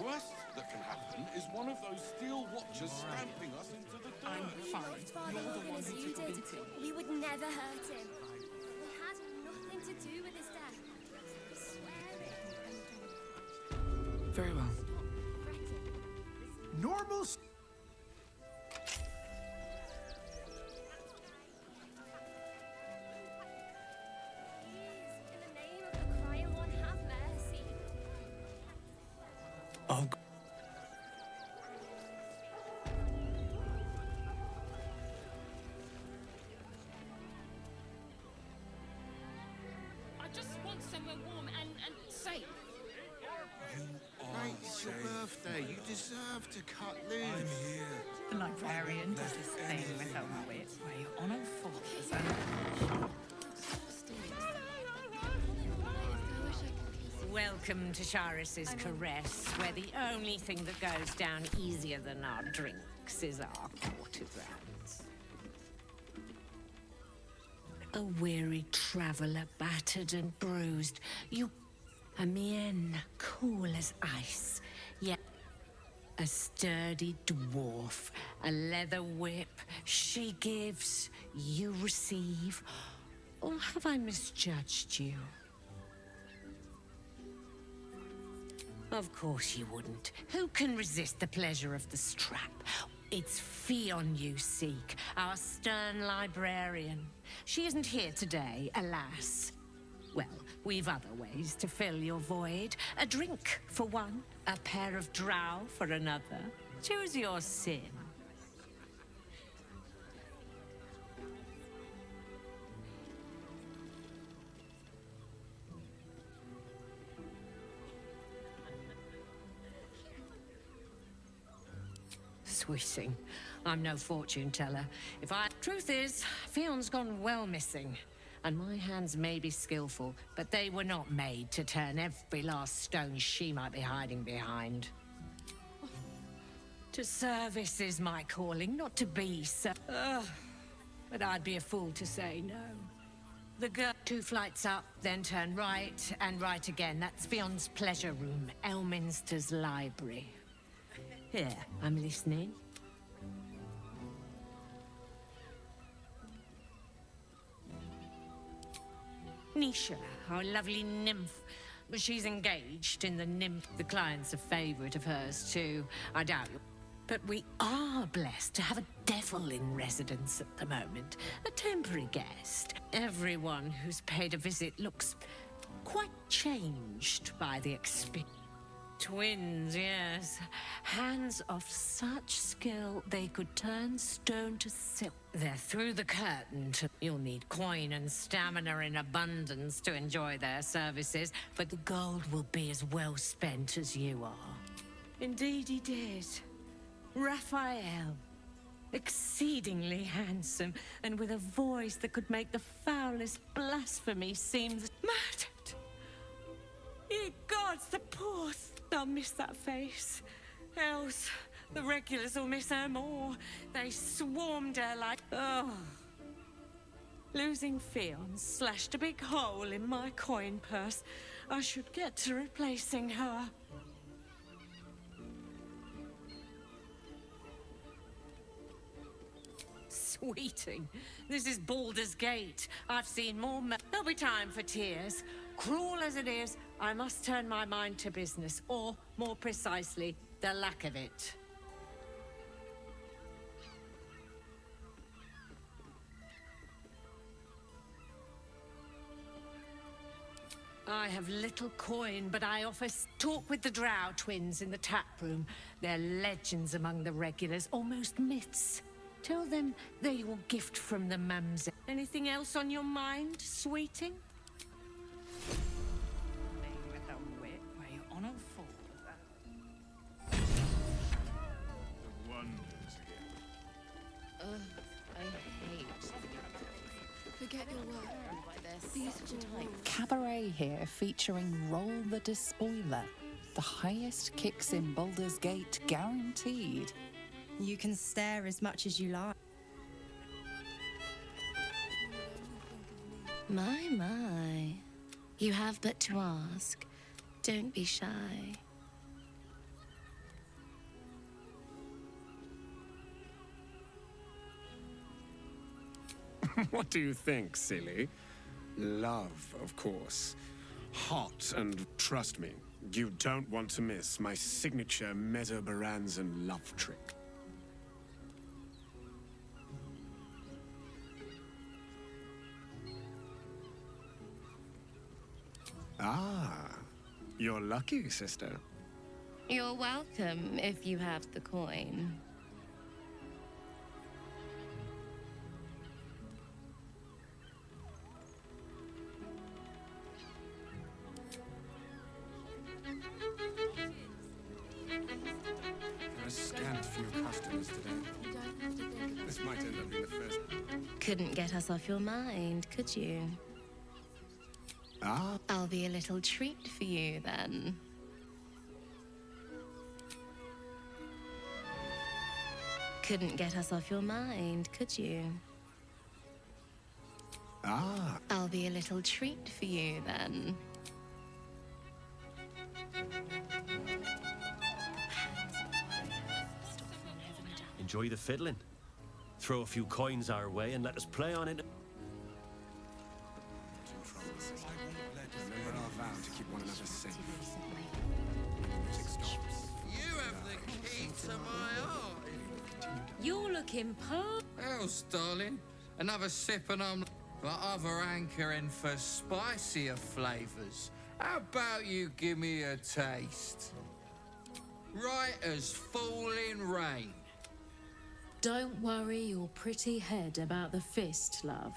Worst that can happen is one of those steel watchers stamping us into the dirt. I'm fine. You're the one who took the beating. We would never hurt him. We had nothing to do with his death. I swear it. Very well. Normal. I'll go. I just want somewhere warm and safe. Mate, it's your birthday. You deserve to cut loose. I'm here. The librarian does this thing with her wit where you on all fours and... Welcome to Charis's Caress, where the only thing that goes down easier than our drinks is our courtesans. A weary traveller, battered and bruised, a Mien, cool as ice, yet a sturdy dwarf, a leather whip, she gives, you receive, or have I misjudged you? Of course you wouldn't. Who can resist the pleasure of the strap? It's Fionn you seek, our stern librarian. She isn't here today, alas. Well, we've other ways to fill your void. A drink for one, a pair of drow for another. Choose your sin. Sweeting. I'm no fortune teller. Truth is, Fionn's gone well missing. And my hands may be skillful, but they were not made to turn every last stone she might be hiding behind. To service is my calling, not to be but I'd be a fool to say no. The girl, 2 flights up, then turn right, and right again. That's Fion's pleasure room, Elminster's library. Here, I'm listening. Nisha, our lovely nymph. But she's engaged in the nymph. The client's a favourite of hers, too. I doubt you. But we are blessed to have a devil in residence at the moment. A temporary guest. Everyone who's paid a visit looks quite changed by the experience. Twins, yes. Hands of such skill they could turn stone to silk. They're through the curtain. You'll need coin and stamina in abundance to enjoy their services, but the gold will be as well spent as you are. Indeed he did. Raphael. Exceedingly handsome, and with a voice that could make the foulest blasphemy seem murdered. Ye gods, the poor they'll miss that face. Else, the regulars will miss her more. They swarmed her like... Oh. Losing Fion slashed a big hole in my coin purse. I should get to replacing her. Sweeting. This is Baldur's Gate. I've seen more... There'll be time for tears. Cruel as it is, I must turn my mind to business, or, more precisely, the lack of it. I have little coin, but I offer talk with the Drow twins in the tap room. They're legends among the regulars, almost myths. Tell them they will gift from the mums. Anything else on your mind, sweeting? With a whip where you're on all fours. The wonders again. I hate. Forget your work. These Cabaret here featuring Roll the Despoiler. The highest kicks in Baldur's Gate guaranteed. You can stare as much as you like. My. You have but to ask. Don't be shy. What do you think, silly? Love, of course. Hot, and trust me, you don't want to miss my signature Mesobaranzan love trick. Ah, you're lucky, sister. You're welcome if you have the coin. There are scant few customers today. This might end up being the first. Couldn't get us off your mind, could you? Ah. I'll be a little treat for you then. Couldn't get us off your mind, could you? Ah. I'll be a little treat for you then. Enjoy the fiddling. Throw a few coins our way and let us play on it. Remember our vow to keep one another safe. You have the key to my heart. You're looking Else, darling, another sip and I'm like other hankering for spicier flavours. How about you give me a taste? Right as falling rain. Don't worry your pretty head about the fist, love.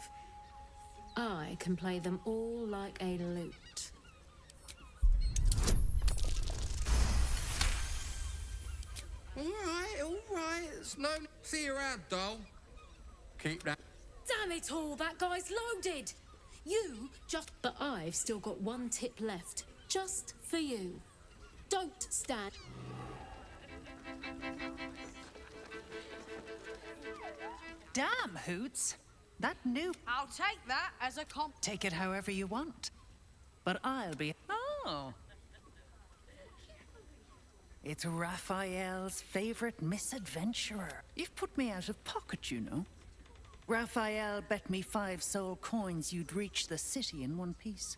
I can play them all like a lute. All right. There's no... See you around, doll. Keep that... Damn it all, that guy's loaded! You just... But I've still got one tip left, just for you. Don't stand... Damn, Hoots. That new... I'll take that as a Take it however you want. But I'll be... Oh. It's Raphael's favorite misadventurer. You've put me out of pocket, you know. Raphael bet me 5 soul coins you'd reach the city in one piece.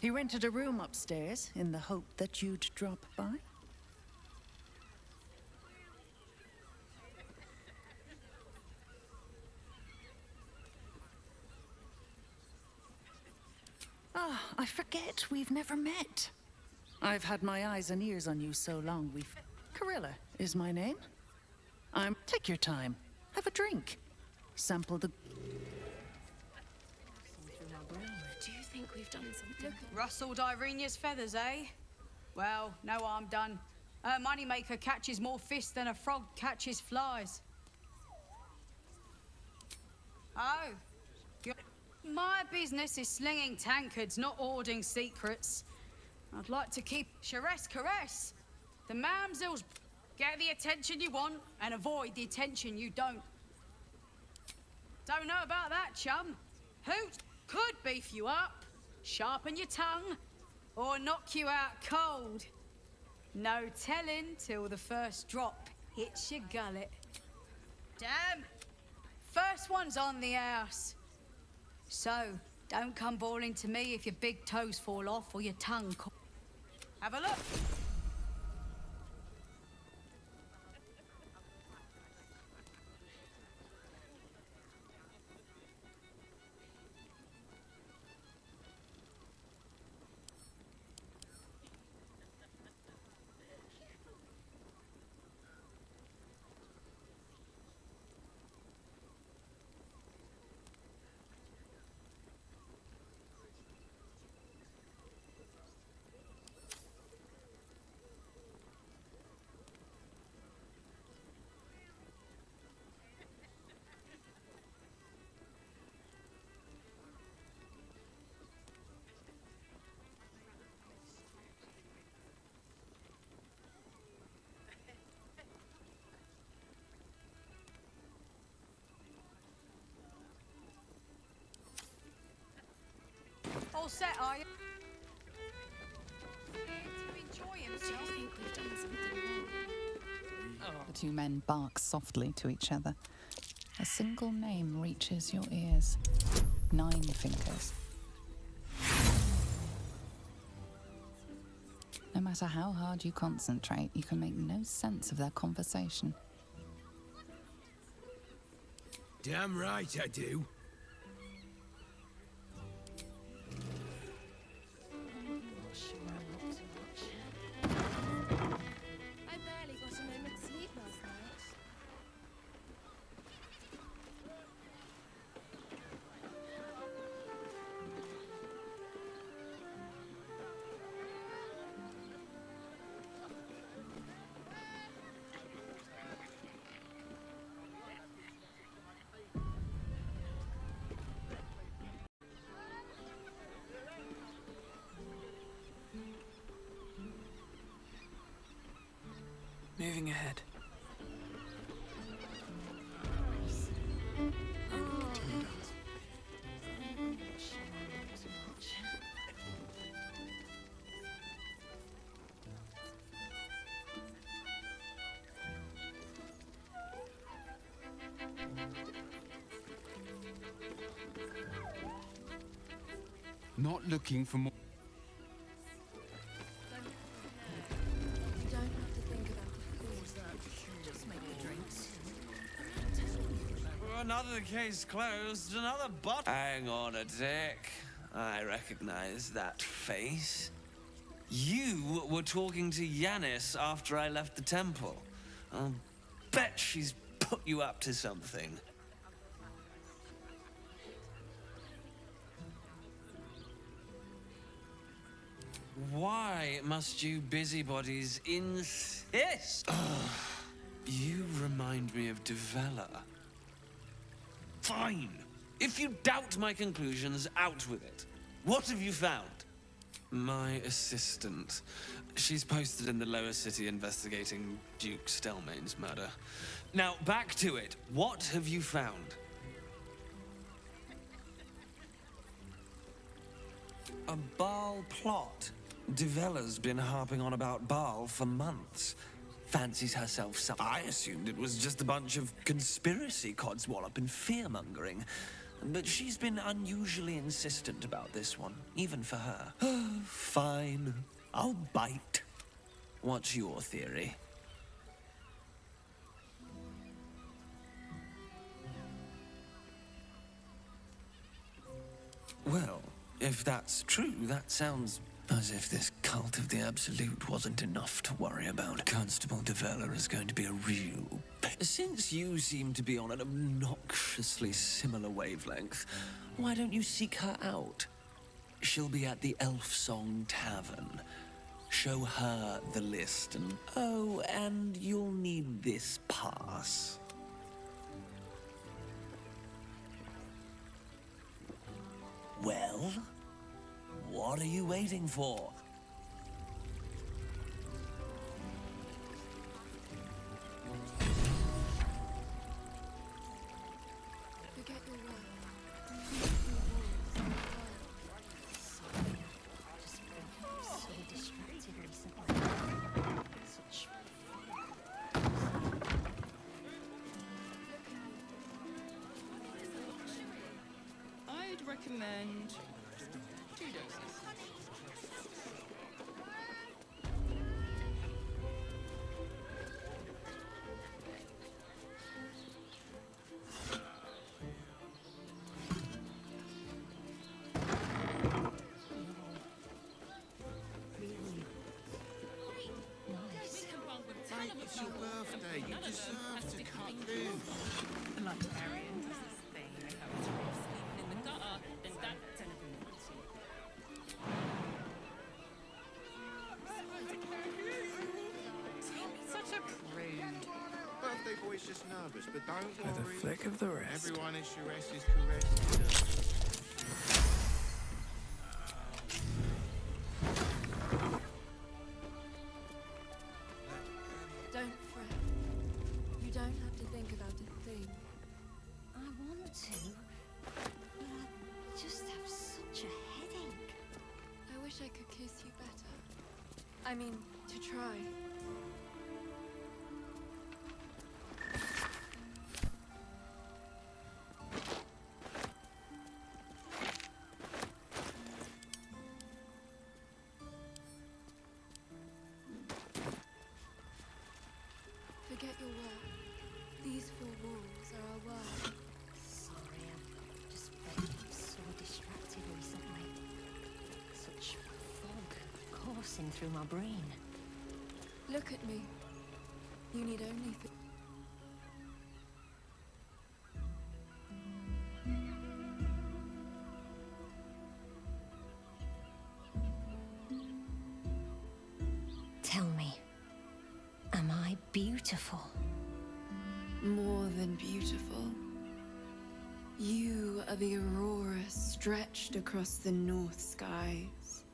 He rented a room upstairs in the hope that you'd drop by. Ah, I forget we've never met. I've had my eyes and ears on you so long we've... Carilla is my name. Take your time. Have a drink. Sample the... Do you think we've done something? Rustled Irene's feathers, eh? Well, no harm done. A moneymaker catches more fish than a frog catches flies. Oh. My business is slinging tankards, not hoarding secrets. I'd like to keep... Caress. The mamsels get the attention you want and avoid the attention you don't. Don't know about that, chum. Hoot could beef you up, sharpen your tongue, or knock you out cold. No telling till the first drop hits your gullet. Damn. First one's on the house. So, don't come bawling to me if your big toes fall off or your tongue... Have a look. All set, are you? To enjoy himself. Do you think we've done something wrong? The two men bark softly to each other. A single name reaches your ears. 9 fingers. No matter how hard you concentrate, you can make no sense of their conversation. Damn right I do. I barely got a moment's sleep last night. Moving ahead. Not looking for more. You don't have to think about the fools that just make the drinks. Another case closed, another bottle. Hang on a tick. I recognize that face. You were talking to Yanis after I left the temple. I'll bet she's put you up to something. Why must you busybodies insist? You remind me of Devella. Fine. If you doubt my conclusions, out with it. What have you found? My assistant. She's posted in the lower city investigating Duke Stelmane's murder. Now, back to it. What have you found? A Baal plot. Devella's been harping on about Baal for months. Fancies herself some... I assumed it was just a bunch of conspiracy codswallop and fear-mongering. But she's been unusually insistent about this one, even for her. Fine. I'll bite. What's your theory? Well, if that's true, that sounds as if this cult of the Absolute wasn't enough to worry about. Constable Devella is going to be a real... Since you seem to be on an obnoxiously similar wavelength, why don't you seek her out? She'll be at the Elf Song Tavern. Show her the list and... Oh, and you'll need this pass. Well, what are you waiting for? Forget your work. So distracted recently. Such I'd recommend 2 doses. Mate, it's your birthday. You deserve to cut loose. The librarian does this thing where he comes from sleeping in the gutter, then that's anything else. Such a prude. Birthday boy's just nervous, but don't With a worry. flick of the wrist. Everyone is your S is correct. Don't fret. You don't have to think about a thing. I want to, but I just have such a headache. I wish I could kiss you better. I mean, to try. Forget your work. These 4 walls are our world. Sorry, I've just been so distracted recently. Such fog coursing through my brain. Look at me. You need only... Tell me, am I beautiful? More than beautiful. You are the aurora stretched across the north skies.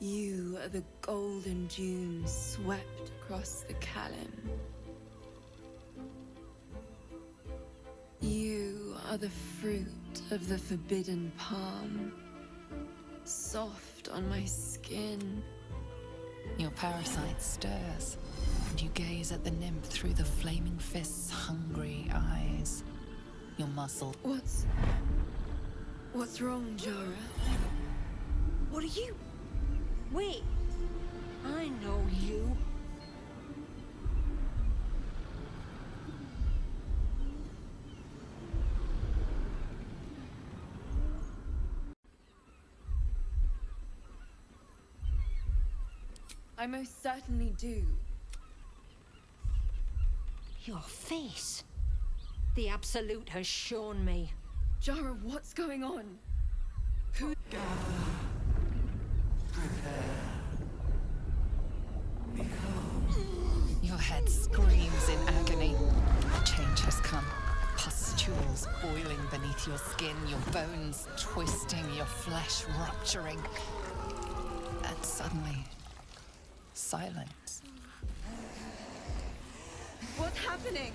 You are the golden dunes swept across the Callan. You are the fruit of the forbidden palm, soft on my skin. Your parasite stirs, and you gaze at the nymph through the flaming fist's hungry eyes. Your muscle... What's wrong, Jara? What are you? Wait, I know you. I most certainly do. Your face. The Absolute has shown me. Jara, what's going on? Who... Your head screams in agony. Change has come. Pustules boiling beneath your skin, your bones twisting, your flesh rupturing. Suddenly, silence. What's happening?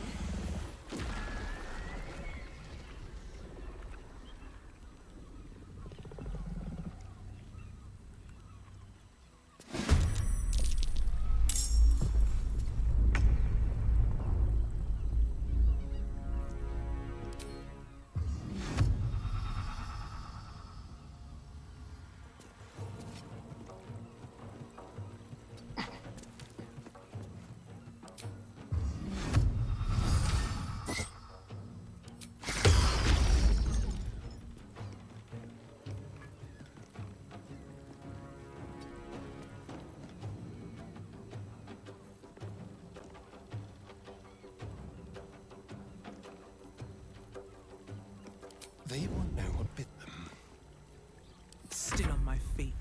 They won't know what bit them. Still on my feet.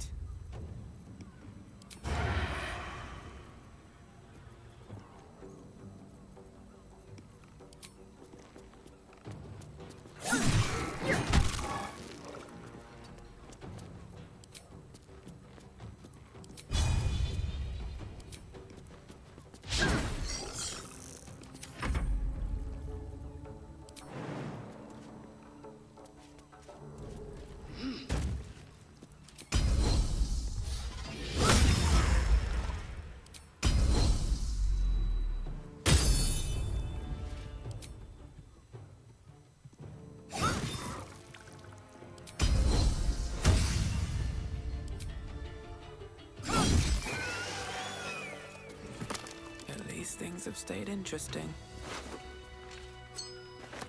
Things have stayed interesting.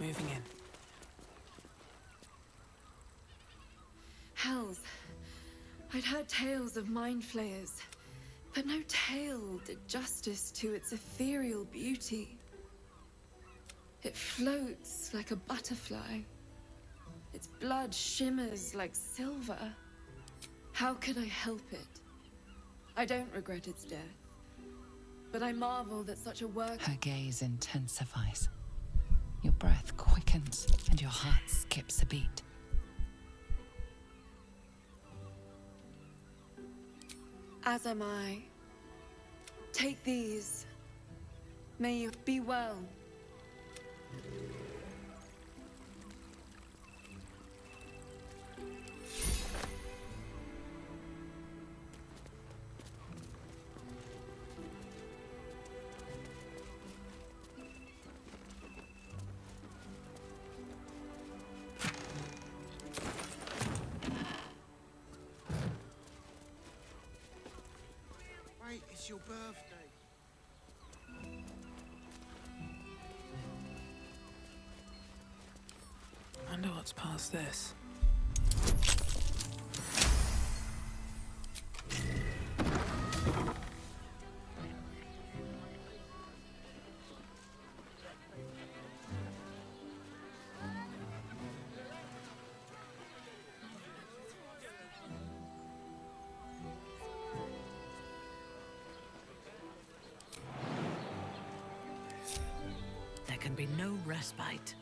Moving in. Hells. I'd heard tales of mind flayers, but no tale did justice to its ethereal beauty. It floats like a butterfly. Its blood shimmers like silver. How could I help it? I don't regret its death. But I marvel that such a work... Her gaze intensifies. Your breath quickens and your heart skips a beat. As am I. Take these. May you be well. It's your birthday. Wonder what's past this. There can be no respite.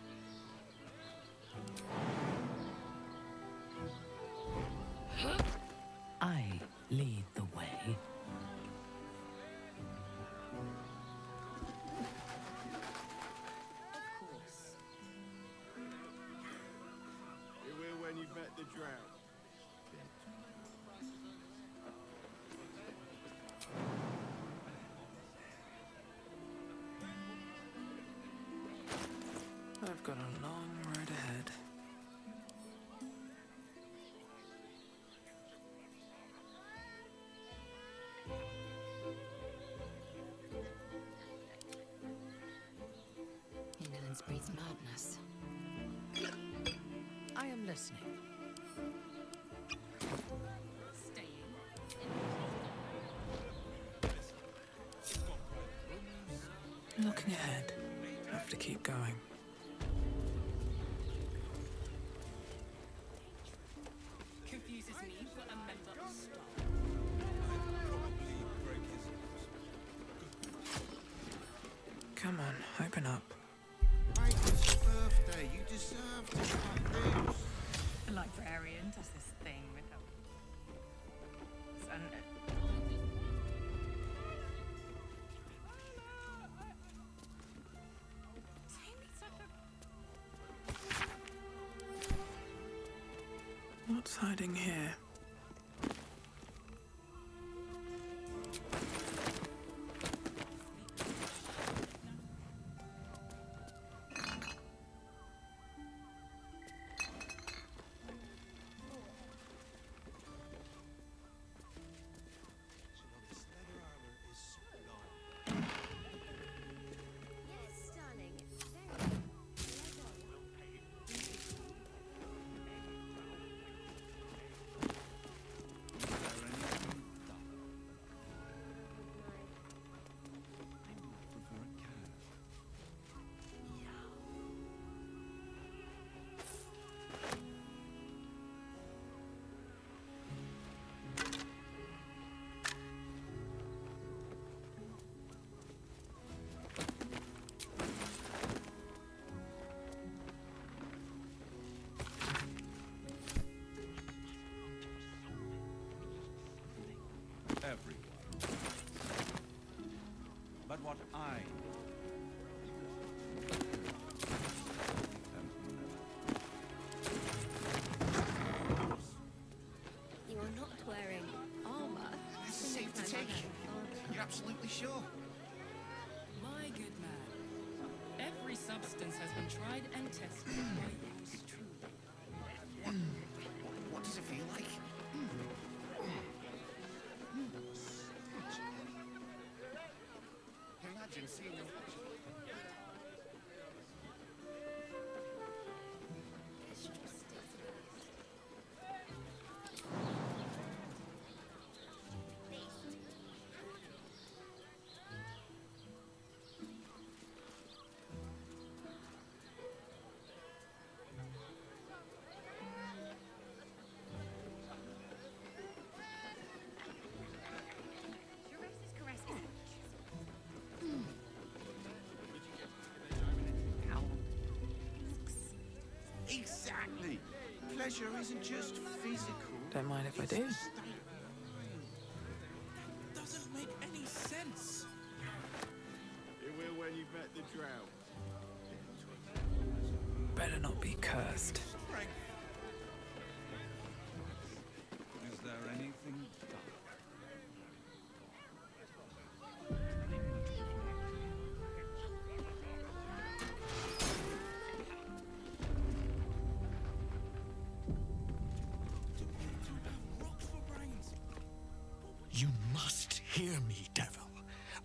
I lead the way. Of course. You will when you've met the drought. I've got a long road ahead. Indolence breeds madness. I am listening. Looking ahead. Have to keep going. Confuses me for a member of staff. Come on, open up. Mate, it's your birthday. You deserve to have this. A librarian does this thing with her. And hiding here? Everyone. But what I You are not wearing armor. This is safe to take. You're absolutely sure? My good man, every substance has been tried and tested by use truly. What does it feel like? Imagine seeing your... Exactly. Pleasure isn't just physical. Don't mind if I do. Doesn't make any sense. It will when you bet the drought. Better not be cursed. Is there anything done? You must hear me, devil.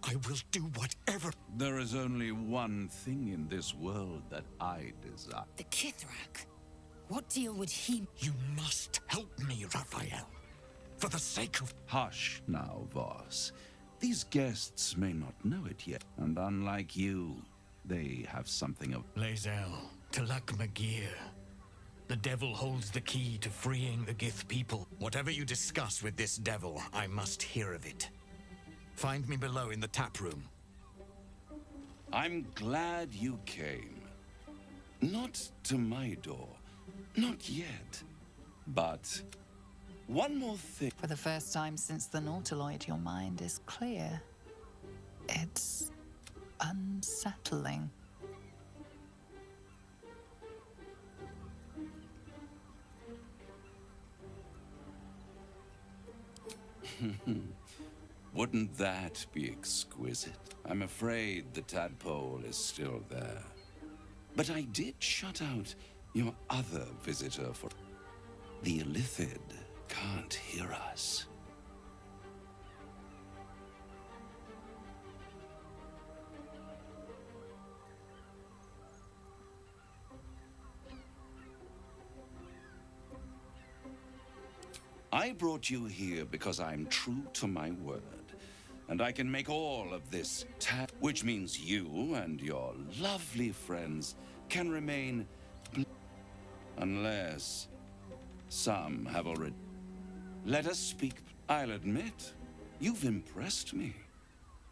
I will do whatever. There is only one thing in this world that I desire. The Kithrak. What deal would he... You must help me, Raphael. For the sake of... Hush now, Voss. These guests may not know it yet, and unlike you, they have something of... Lae'zel, Talak Magir. The devil holds the key to freeing the Gith people. Whatever you discuss with this devil, I must hear of it. Find me below in the tap room. I'm glad you came. Not to my door. Not yet. But one more thing. For the first time since the Nautiloid, your mind is clear. It's unsettling. Wouldn't that be exquisite? I'm afraid the tadpole is still there. But I did shut out your other visitor for... The Illithid can't hear us. I brought you here because I'm true to my word. And I can make all of this which means you and your lovely friends can remain unless some have already... Let us speak. I'll admit, you've impressed me.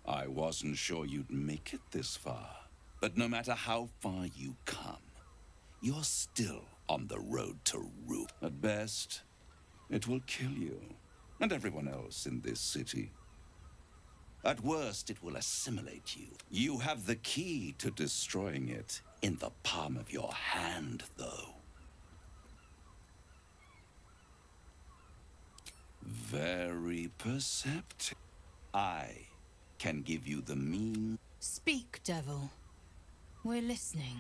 I wasn't sure you'd make it this far. But no matter how far you come, you're still on the road to ruin. At best, it will kill you and everyone else in this city. At worst, it will assimilate you. You have the key to destroying it in the palm of your hand, though. Very perceptive. I can give you the mean. Speak, devil. We're listening.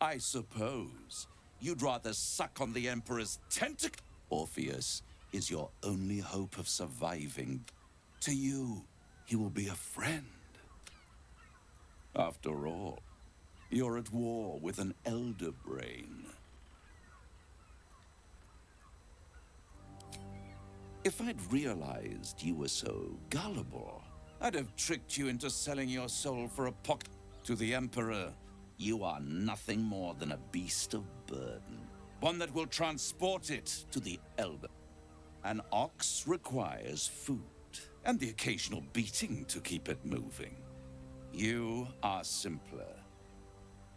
I suppose you'd rather suck on the Emperor's tentacle. Orpheus is your only hope of surviving. To you, he will be a friend. After all, you're at war with an elder brain. If I'd realized you were so gullible, I'd have tricked you into selling your soul for a pocket. To the Emperor, you are nothing more than a beast of burden. One that will transport it to the elder. An ox requires food, and the occasional beating to keep it moving. You are simpler.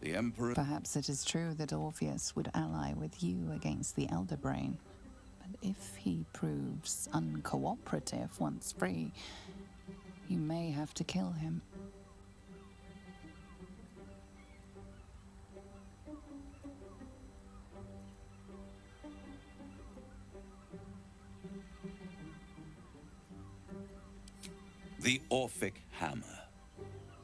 The Emperor... Perhaps it is true that Orpheus would ally with you against the Elder Brain. But if he proves uncooperative once free, you may have to kill him. The Orphic Hammer.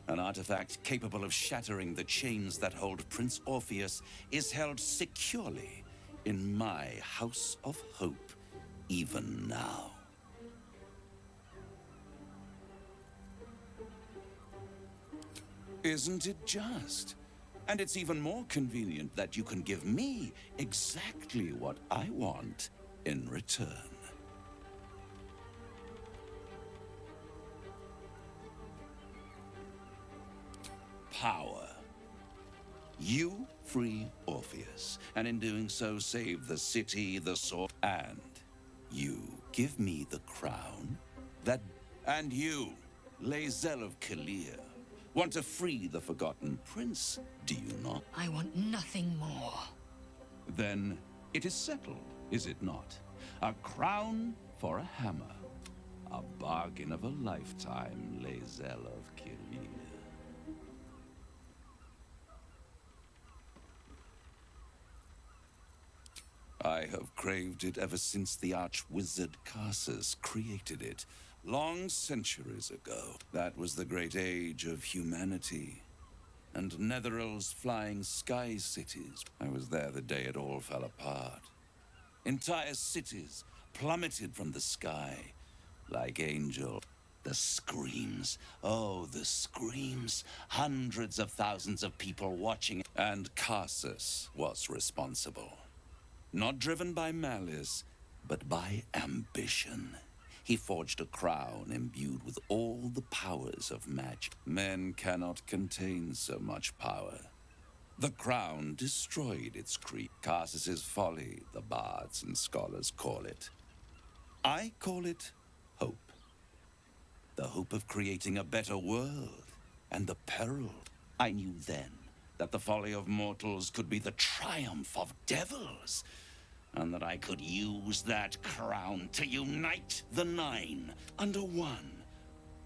An artifact capable of shattering the chains that hold Prince Orpheus is held securely in my House of Hope, even now. Isn't it just? And it's even more convenient that you can give me exactly what I want in return. Power. You free Orpheus, and in doing so save the city, the sword, and you give me the crown that... And you, Lae'zel of Kalir, want to free the Forgotten Prince, do you not? I want nothing more. Then it is settled, is it not? A crown for a hammer. A bargain of a lifetime, Lae'zel of Kalir. I have craved it ever since the arch-wizard Carsus created it, long centuries ago. That was the great age of humanity, and Netherill's flying sky cities. I was there the day it all fell apart. Entire cities plummeted from the sky, like angels. The screams, oh, the screams. Hundreds of thousands of people watching, and Carsus was responsible. Not driven by malice, but by ambition. He forged a crown imbued with all the powers of magic. Men cannot contain so much power. The crown destroyed its creed. Carsus's folly, the bards and scholars call it. I call it hope. The hope of creating a better world, and the peril. I knew then that the folly of mortals could be the triumph of devils, and that I could use that crown to unite the Nine under one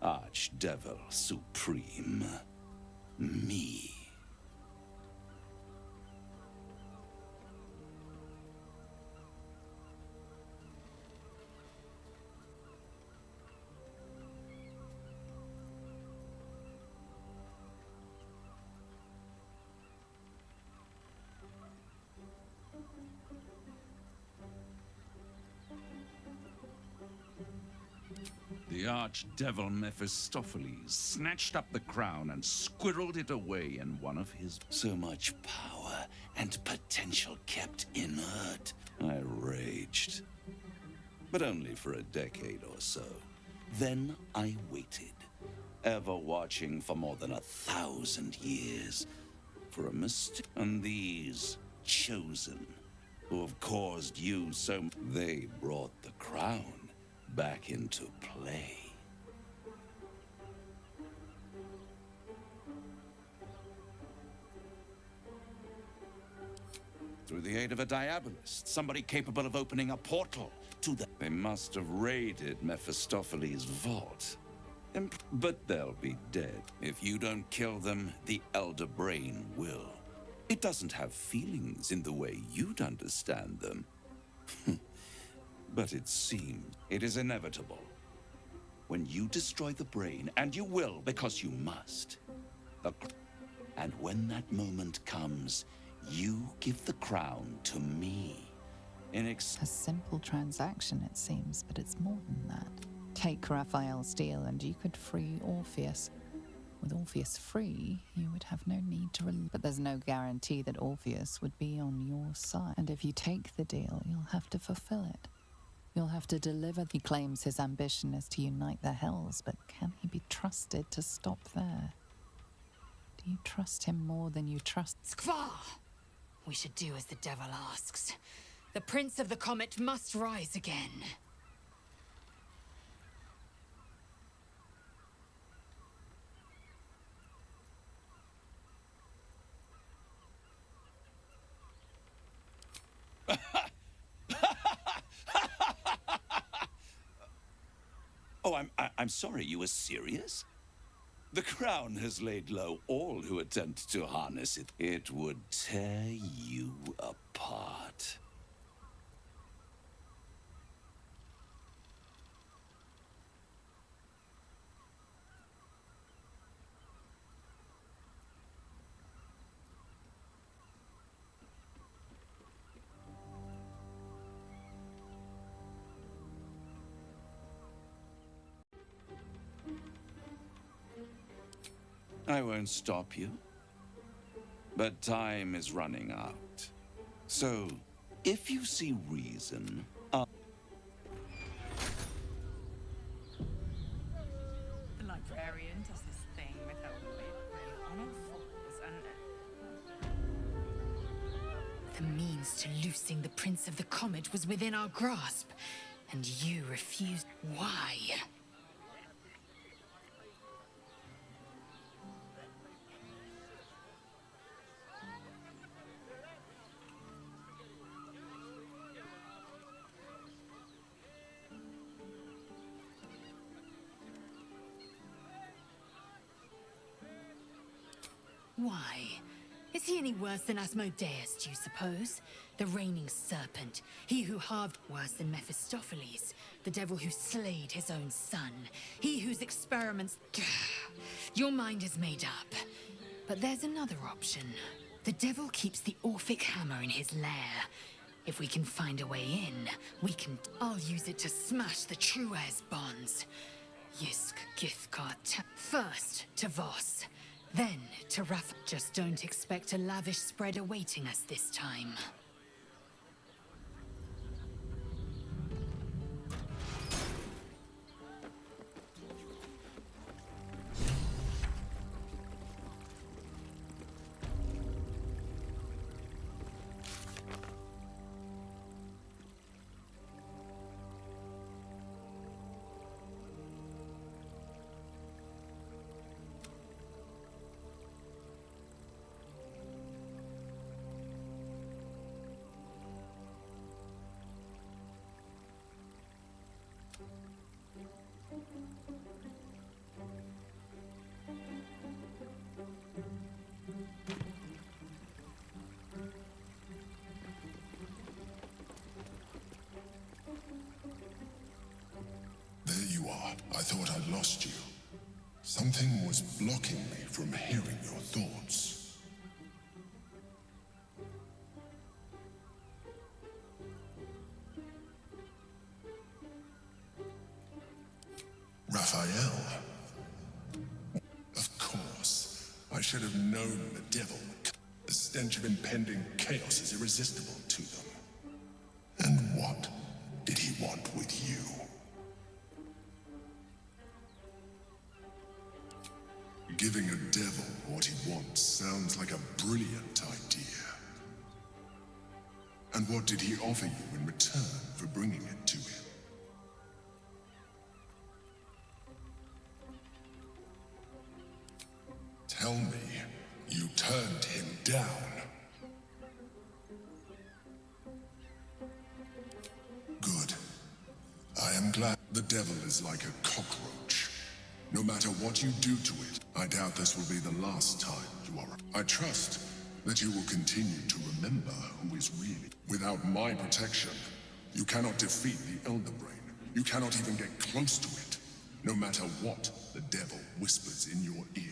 Archdevil Supreme. Me. The archdevil Mephistopheles snatched up the crown and squirreled it away in one of his... So much power and potential kept inert. I raged. But only for a decade or so. Then I waited, ever watching for more than 1,000 years, for a mistake. And these chosen, who have caused you so... They brought the crown back into play. Through the aid of a diabolist, somebody capable of opening a portal to the... They must have raided Mephistopheles' vault. But they'll be dead. If you don't kill them, the Elder Brain will. It doesn't have feelings in the way you'd understand them. But it seems it is inevitable. When you destroy the brain, and you will because you must, and when that moment comes, you give the crown to me. A simple transaction, it seems, but it's more than that. Take Raphael's deal and you could free Orpheus. With Orpheus free, you would have no need to but there's no guarantee that Orpheus would be on your side. And if you take the deal, you'll have to fulfill it. You'll have to deliver. He claims his ambition is to unite the Hells, but can he be trusted to stop there? Do you trust him more than you trust... Skvar! We should do as the devil asks. The Prince of the Comet must rise again. Oh, I'm sorry, you were serious? The crown has laid low all who attempt to harness it. It would tear you apart. I won't stop you, but time is running out. So, if you see reason, The librarian does this thing with her whip where you're on all fours and... The means to loosing the Prince of the Comet was within our grasp, and you refused. Why? Why? Is he any worse than Asmodeus, do you suppose? The reigning serpent, he who halved worse than Mephistopheles, the devil who slayed his own son, he whose experiments... Your mind is made up. But there's another option. The devil keeps the Orphic hammer in his lair. If we can find a way in, we can... I'll use it to smash the true heirs' bonds. Yisk, Githkar, first to Voss. Then to Raff. Just don't expect a lavish spread awaiting us this time. I thought I'd lost you. Something was blocking me from hearing your thoughts. Raphael. Of course. I should have known the devil. The stench of impending chaos is irresistible to them. And what did he want with you? Giving a devil what he wants sounds like a brilliant idea. And what did he offer you in return for bringing it to him? Tell me, you turned him down. Good. I am glad the devil is like a cockroach. No matter what you do to it, I doubt this will be the last time you are. I trust that you will continue to remember who is really. Without my protection, you cannot defeat the Elder Brain. You cannot even get close to it, no matter what the devil whispers in your ear.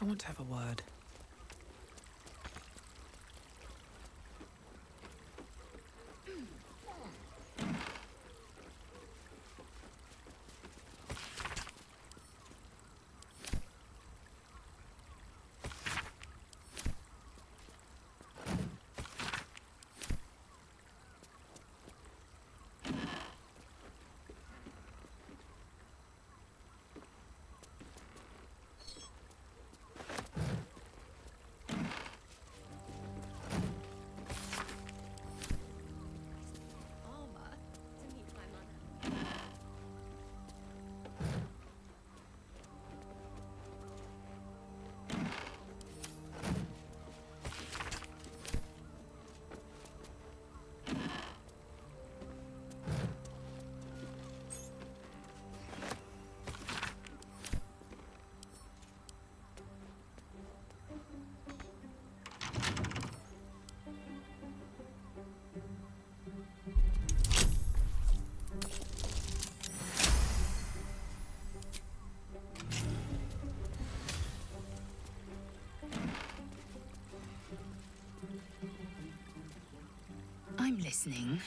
I want to have a word. I'm listening.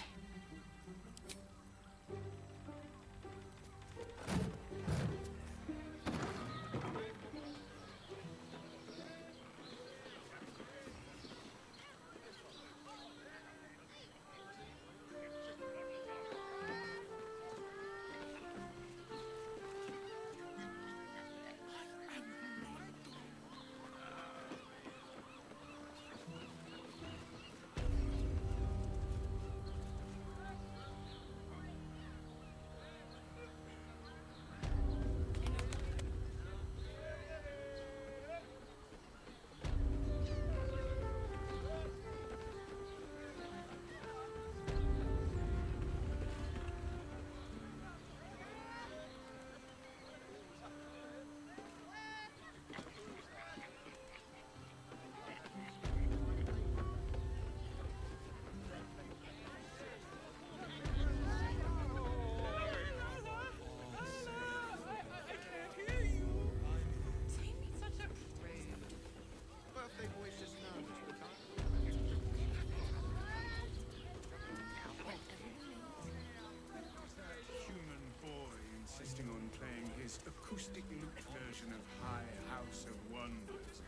Acoustic looped version of High House of Wonders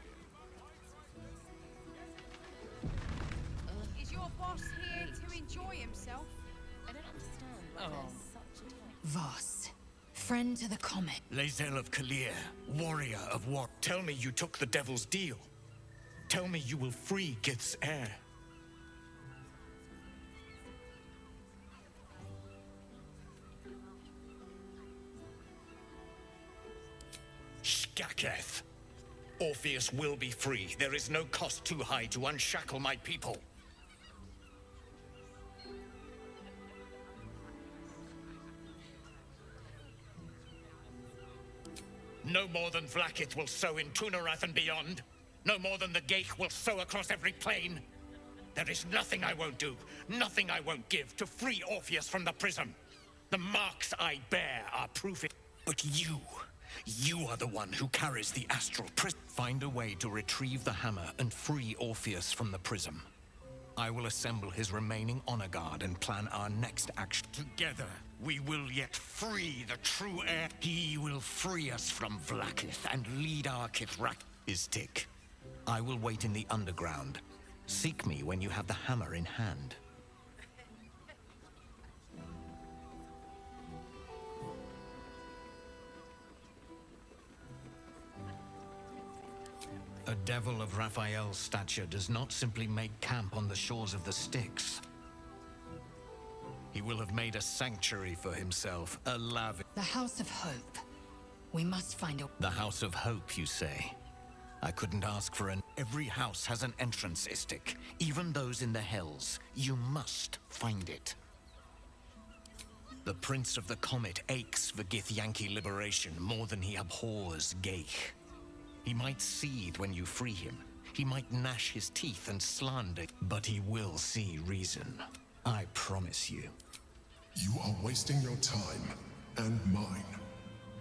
Is your boss here to enjoy himself? I don't understand why there's such a time. Voss, friend to the comet. Lae'zel of Kalir, warrior of what? Tell me you took the devil's deal. Tell me you will free Gith's heir. Skaketh. Orpheus will be free. There is no cost too high to unshackle my people. No more than Vlaakith will sow in Tunarath and beyond. No more than the Gate will sow across every plain. There is nothing I won't do, nothing I won't give to free Orpheus from the prison. The marks I bear are proof it. But you are the one who carries the astral prism. Find a way to retrieve the hammer and free Orpheus from the prism. I will assemble his remaining honor guard and plan our next action. Together, we will yet free the true heir. He will free us from Vlaakith and lead our Kithrak. Istik. I will wait in the underground. Seek me when you have the hammer in hand. A devil of Raphael's stature does not simply make camp on the shores of the Styx. He will have made a sanctuary for himself, a lavish... The House of Hope. We must find a... The House of Hope, you say? I couldn't ask for an... Every house has an entrance, Istik. Even those in the Hells. You must find it. The Prince of the Comet aches for Githyanki liberation more than he abhors Geich. He might seethe when you free him. He might gnash his teeth and slander, but he will see reason. I promise you. You are wasting your time, and mine.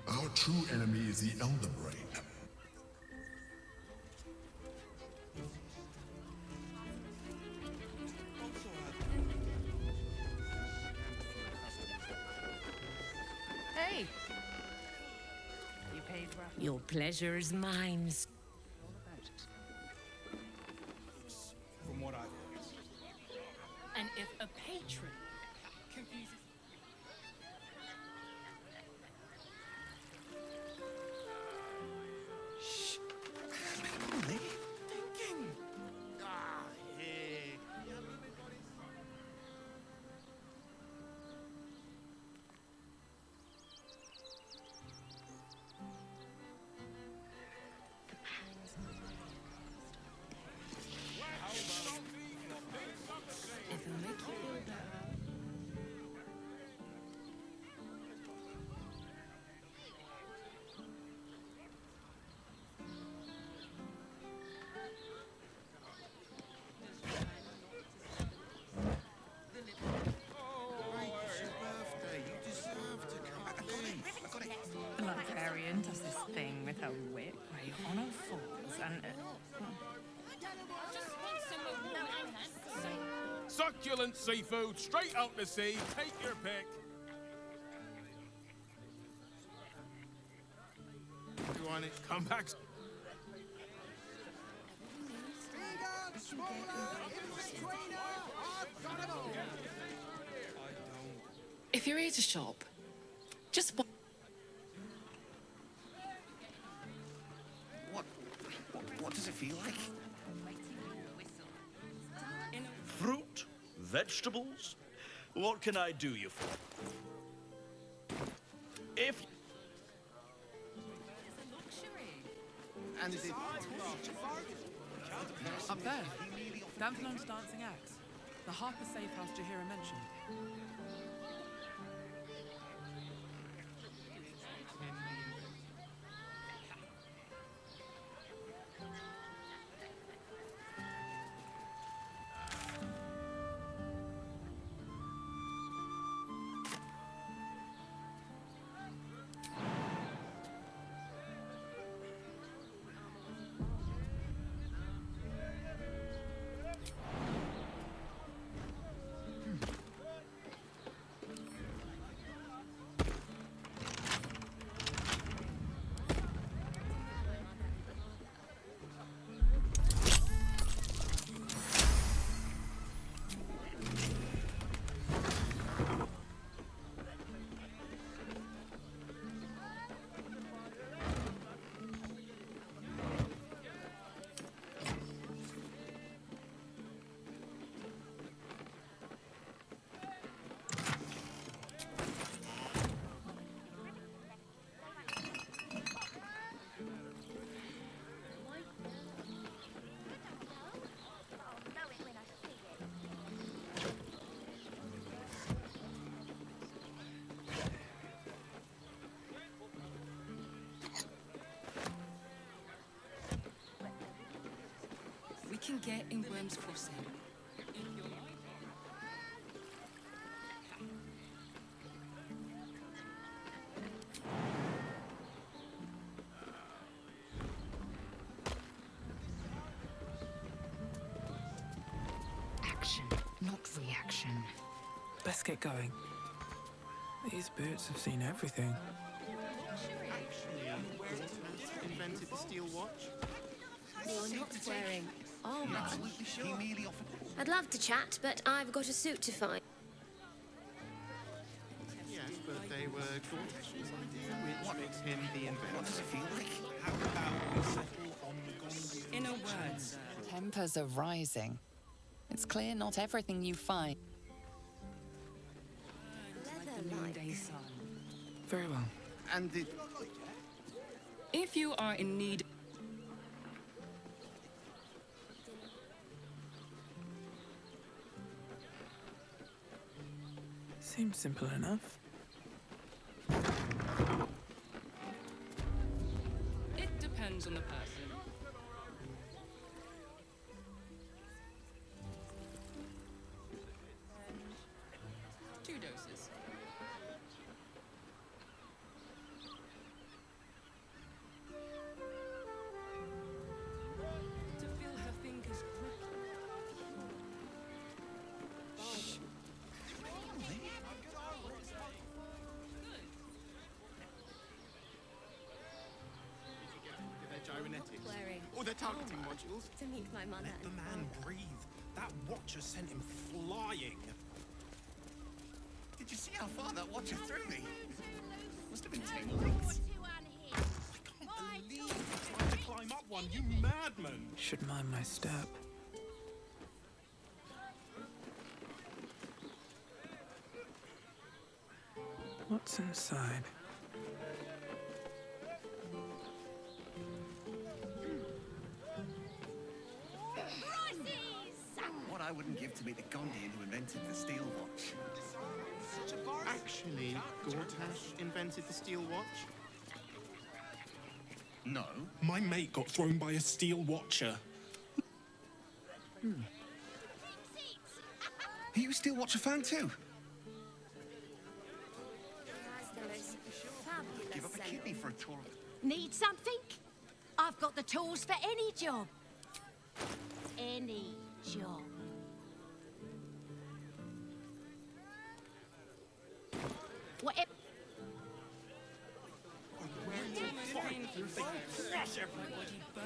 Our true enemy is the Elder Brain. Hey! You paid roughly. Your pleasure is mine. From what I've heard. And if a patron confuses... Shh. Really? Thinking. Ah, hey. It'll make you feel better. The librarian does this thing with her whip where you're on all fours and... Succulent seafood, straight out the sea. Take your pick. You want it? Come back. If you're here to shop, just... What does it feel like? Fruit? Vegetables? What can I do you for? If... And is it... Up there, Danthilon's dancing axe. The Harper safe house Jahira mentioned. We can get in Worm's Crossing. Action, not reaction. Let's get going. These boots have seen everything. Invented the steel watch. You're not wearing armor. Absolutely sure. He merely offered... I'd love to chat, but I've got a suit to find. Yes, but they were Gortash's idea, which makes him the inventor. What does it feel like? How about we settle on the Gondian? Tempers are rising. It's clear not everything you find. Very well. And the... If you are in need... Seems simple enough. It depends on the person. 2 doses. To feel her fingers grip. Wearing. Oh, they're targeting modules. To meet my mother. Let the man breathe. That watcher sent him flying. Did you see how far that watcher threw me? Must have been 10 legs. I can't believe you tried to climb up one, you madman! Should mind my step. What's inside? What I wouldn't give to meet the Gondian who invented the steel watch. Actually, Gortash invented the steel watch? No. My mate got thrown by a steel watcher. Are you a steel watcher fan too? Give up a kidney for a tour of it. Need something? I've got the tools for any job. Any job. What?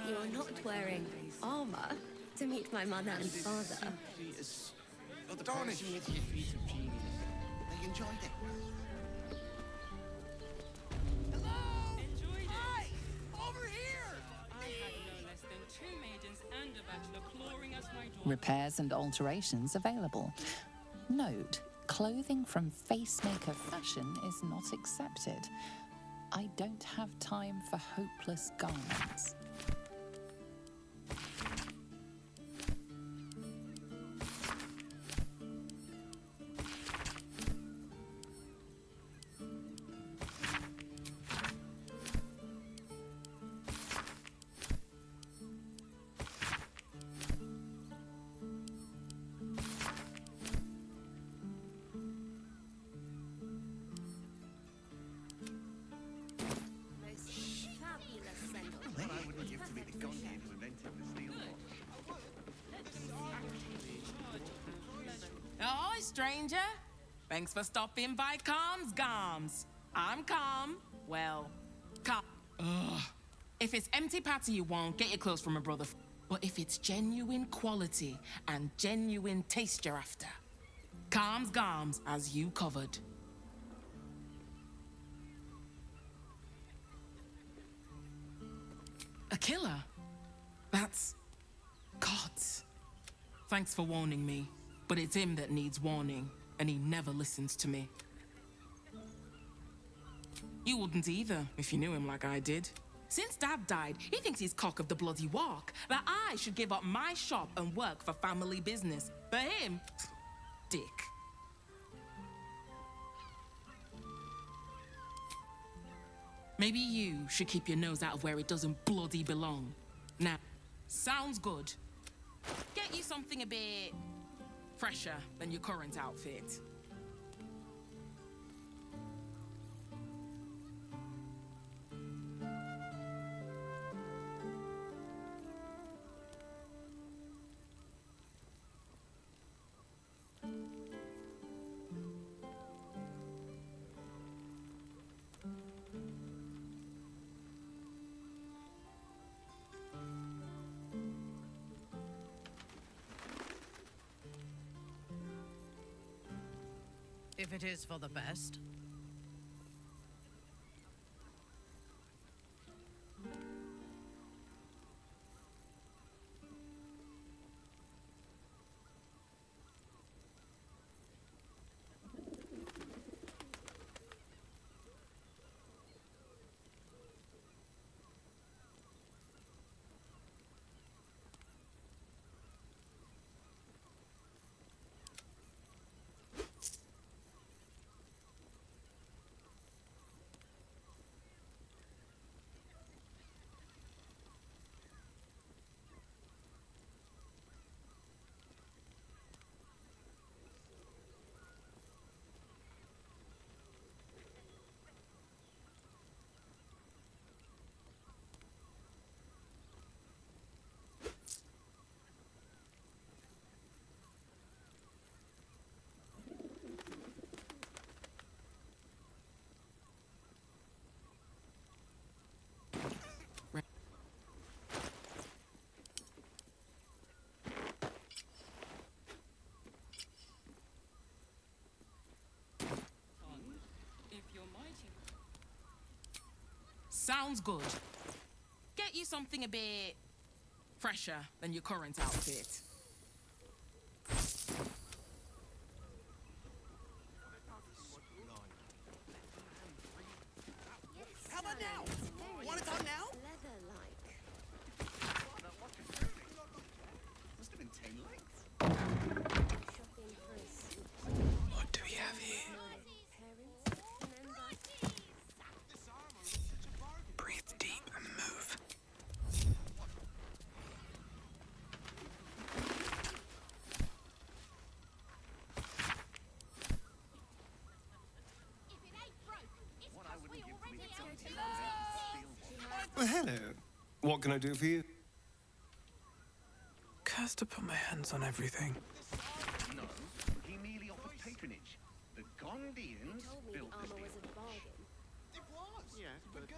You're not wearing armor to meet my mother and father. The passionate feat of genius. They enjoyed it. Enjoyed it. Hi! Over here! I had no less than 2 maidens and a bachelor clawing at my door. Repairs and alterations available. Note, clothing from Facemaker Fashion is not accepted. I don't have time for hopeless garments. What I wouldn't give to meet the Gondian who invented the steel watch. Ahoy, stranger. Thanks for stopping by Calm's Gums. I'm Calm. Well, Calm. Ugh. If it's empty patty you want, get your clothes from a brother. But if it's genuine quality and genuine taste you're after, Calm's Gums has you covered. A killer? That's... gods. Thanks for warning me, but it's him that needs warning, and he never listens to me. You wouldn't either, if you knew him like I did. Since Dad died, he thinks he's cock of the bloody walk, that I should give up my shop and work for family business. For him, dick. Maybe you should keep your nose out of where it doesn't bloody belong. Now, sounds good. Get you something a bit fresher than your current outfit. If it is for the best. Sounds good. Get you something a bit fresher than your current outfit. How about now? Want it on now? Must have been 10 lengths. What do we have here? Breathe deep and move. Well, hello. What can I do for you? Cursed to put my hands on everything. No, he merely offers patronage. The Gondians built this deal. It was. Yes, but they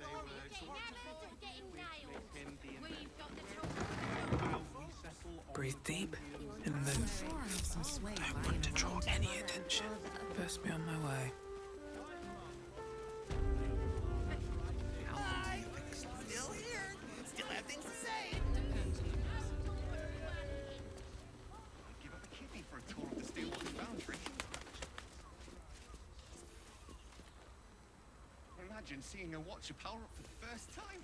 Breathe deep and move. Don't want to draw any attention. First me on my way. Still here. Still have things to say. I'd give up a kidney for a tour of the Steelwater Foundry. Imagine seeing a watcher power up for the first time.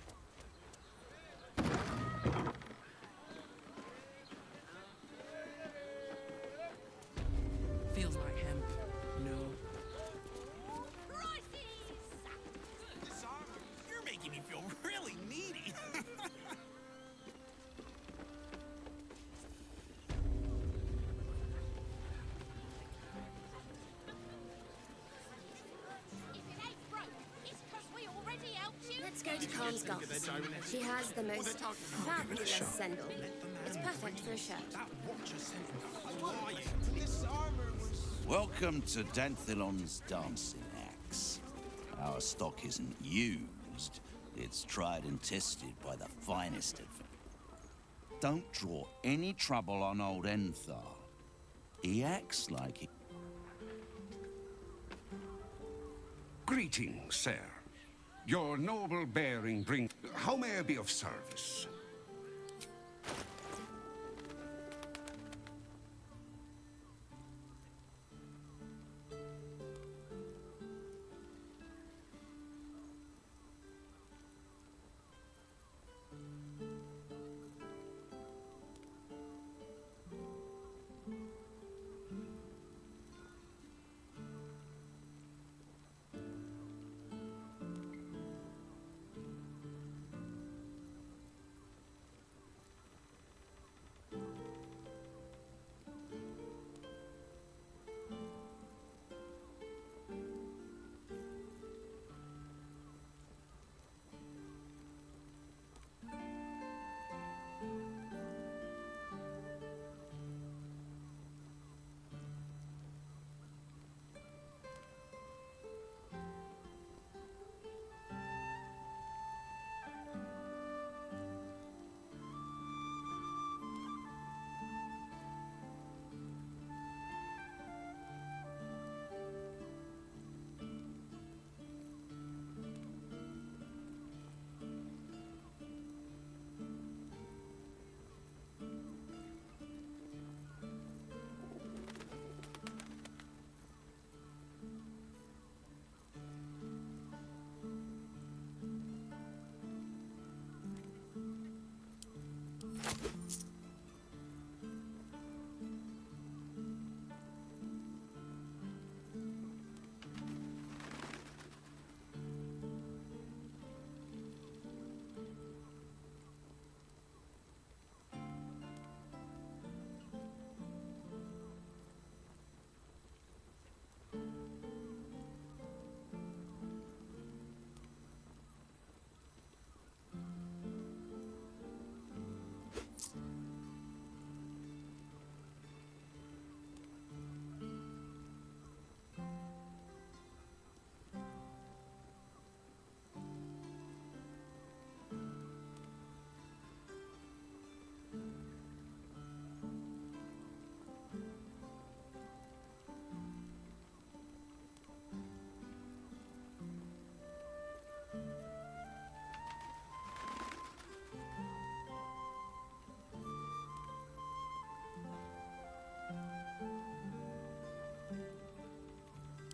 Feels like hemp. No. You're making me feel really needy. Let's go to Khan's Gulf. She has the most fabulous sendal. It's perfect for a shirt. Welcome to Danthilon's dancing axe. Our stock isn't used, it's tried and tested by the finest of them. Don't draw any trouble on old Enthar. He acts like he... Greetings, sir. Your noble bearing brings... How may I be of service?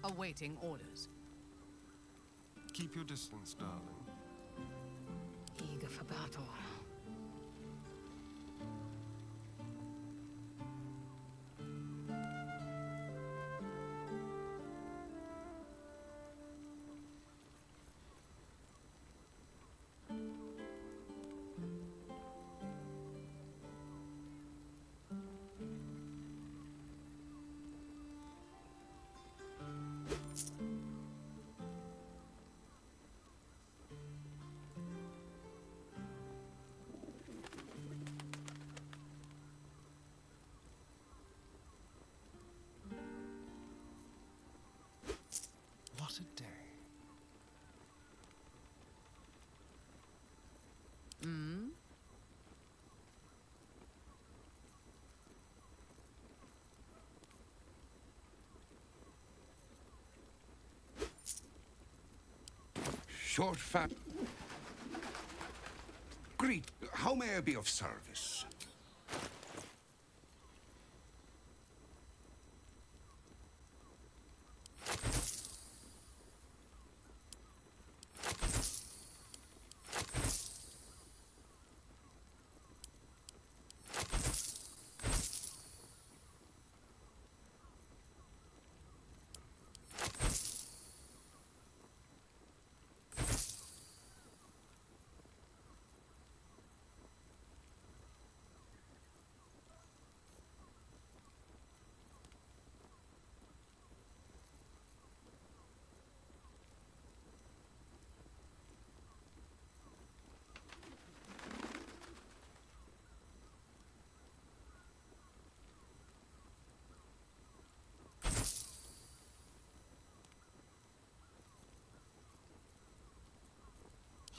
Awaiting orders. Keep your distance, darling. Eager for battle. What a day. Hmm? Short fat. Greet. How may I be of service?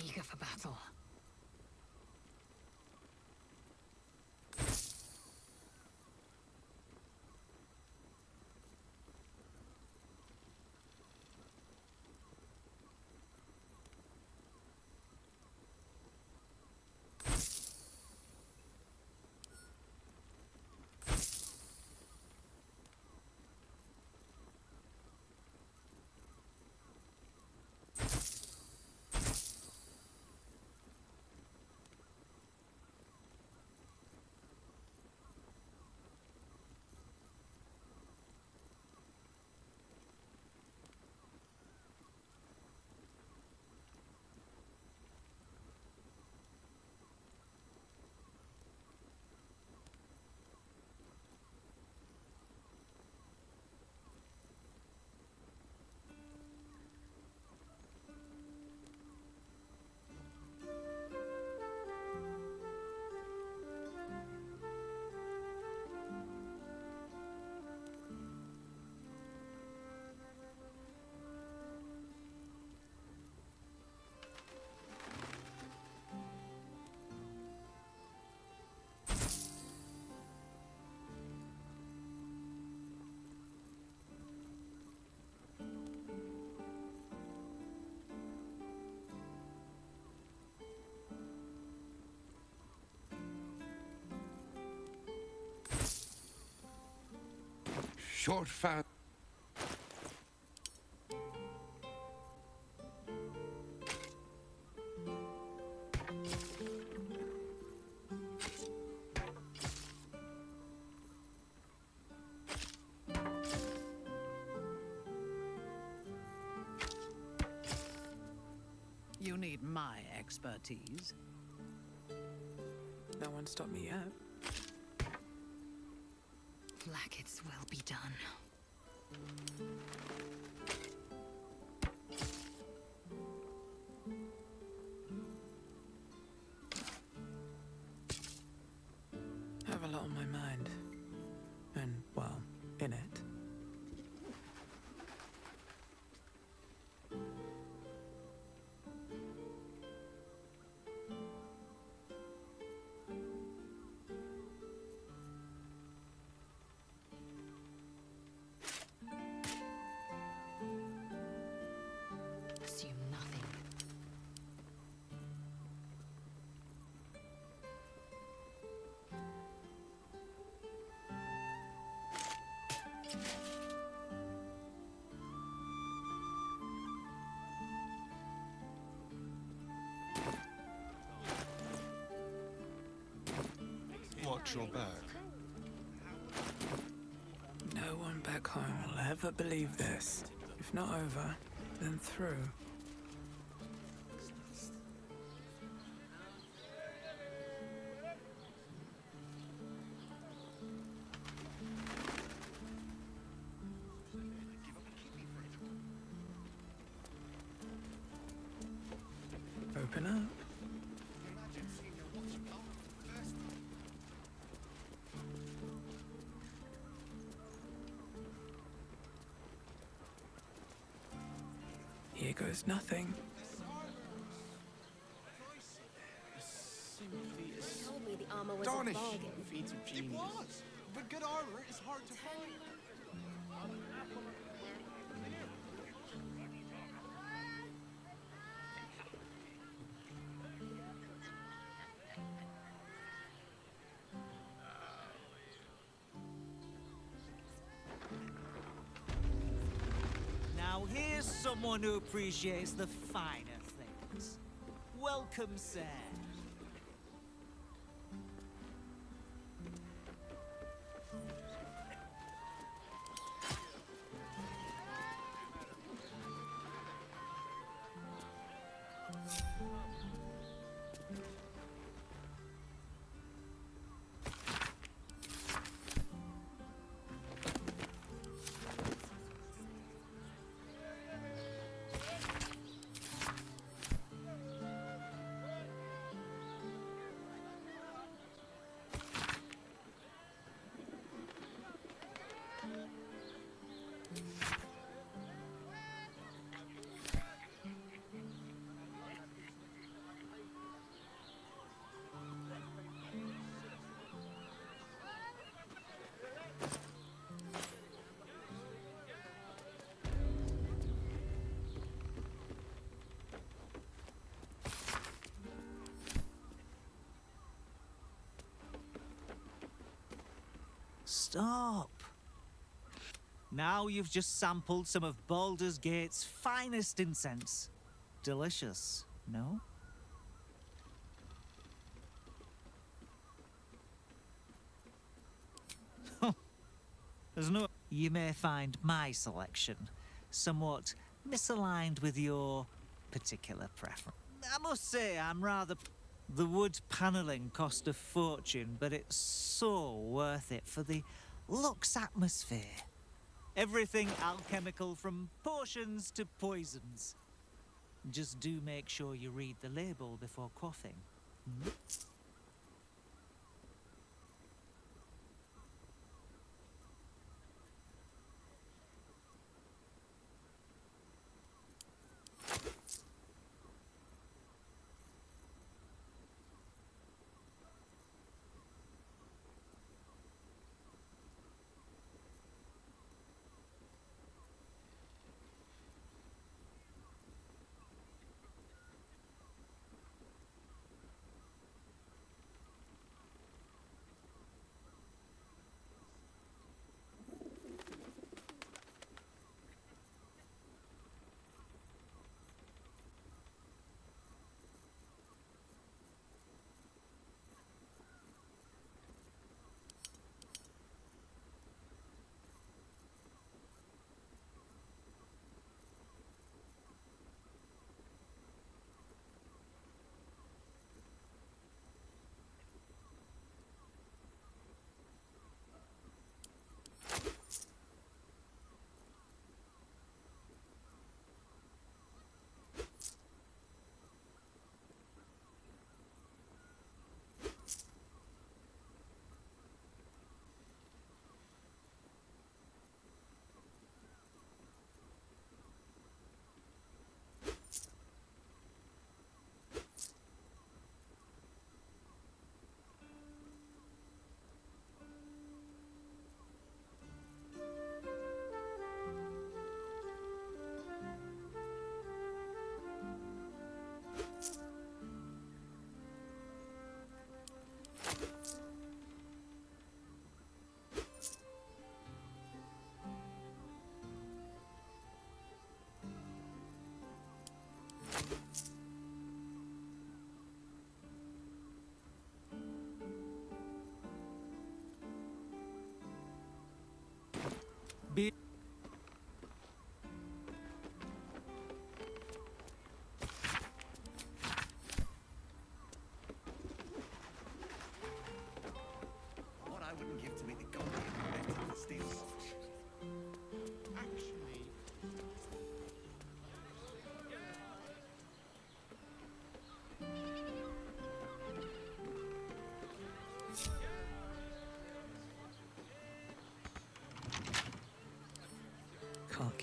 Eager for battle. Short fat. You need my expertise. No one stopped me yet. Blackets will be done. I have a lot on my mind. And, well, in it. watch your back. No one back home will ever believe this. If not over, then through. Open up. Here goes nothing. Told me the armor was Darnish. a bargain. Feats of genius. It was, but good armor is hard to find. Now here's someone who appreciates the finer things. Welcome, sir. Stop. Now you've just sampled some of Baldur's Gate's finest incense. Delicious, no? There's no... You may find my selection somewhat misaligned with your particular preference. I must say, I'm rather... The wood panelling cost a fortune, but it's so worth it for the luxe atmosphere. Everything alchemical from potions to poisons. Just do make sure you read the label before quaffing. Hmm?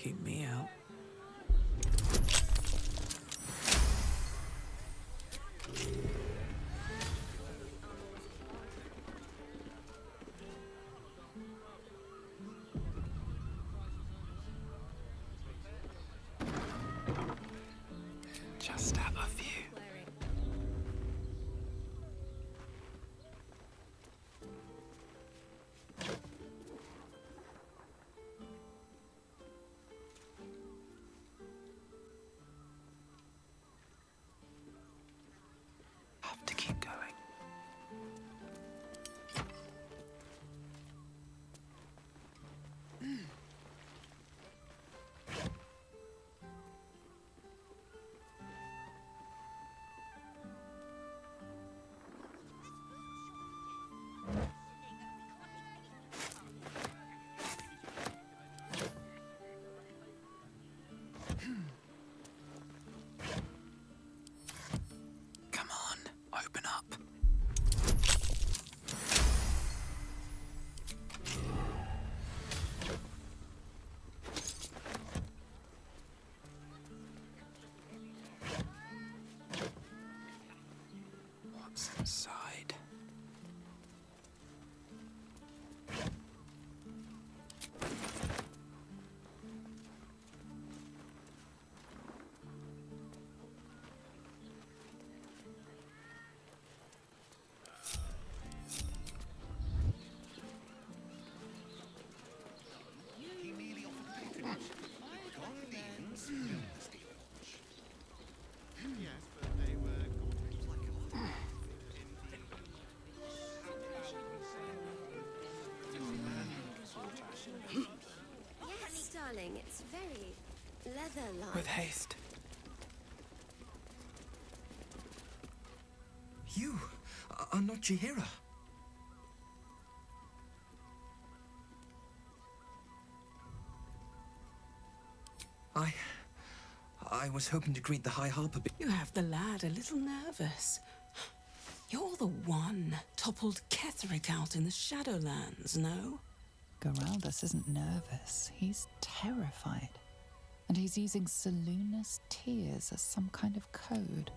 keep me out. Just have a few. Have to keep going. Come on, open up. What's inside? He merely offered patronage. The Gondians built the steel launch. Yes, but they were gone. Yes, darling, it's very leather-like. With haste. You are not Chihira. I was hoping to greet the High Harper. You have the lad a little nervous. You're the one toppled Ketheric out in the Shadowlands, no? Geraldus isn't nervous. He's terrified. And he's using Selûne's tears as some kind of code.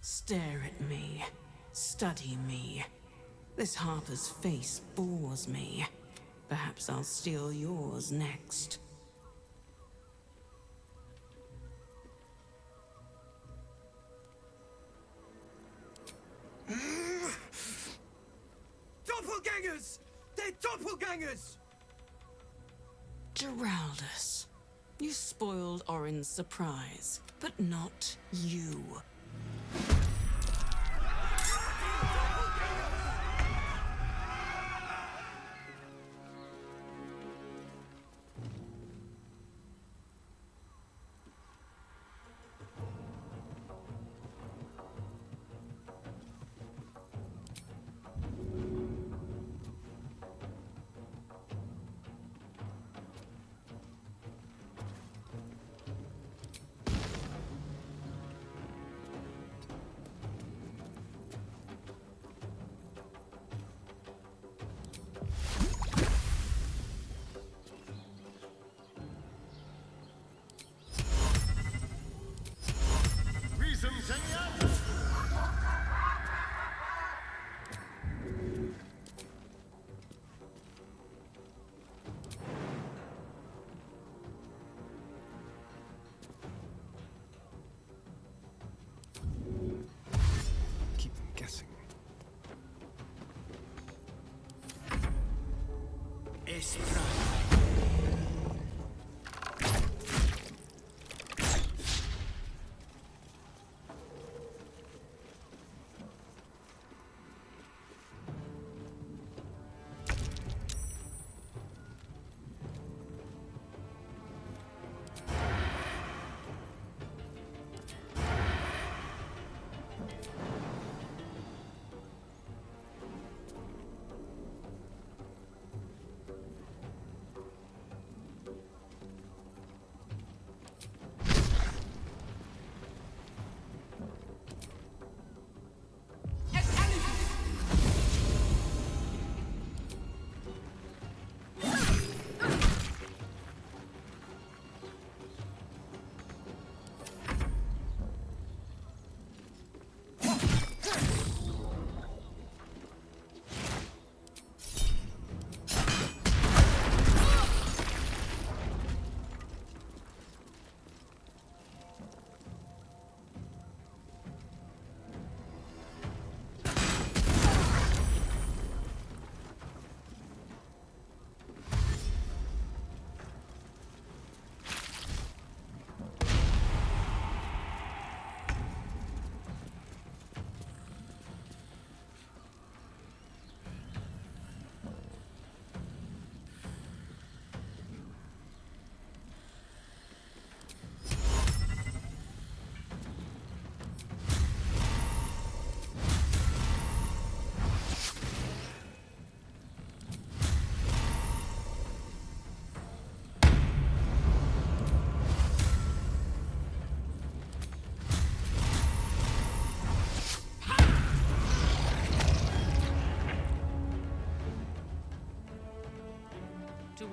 Stare at me. Study me. This Harper's face bores me. Perhaps I'll steal yours next. Doppelgangers! They're doppelgangers! Geraldus, you spoiled Orin's surprise, but not you. Keep them guessing.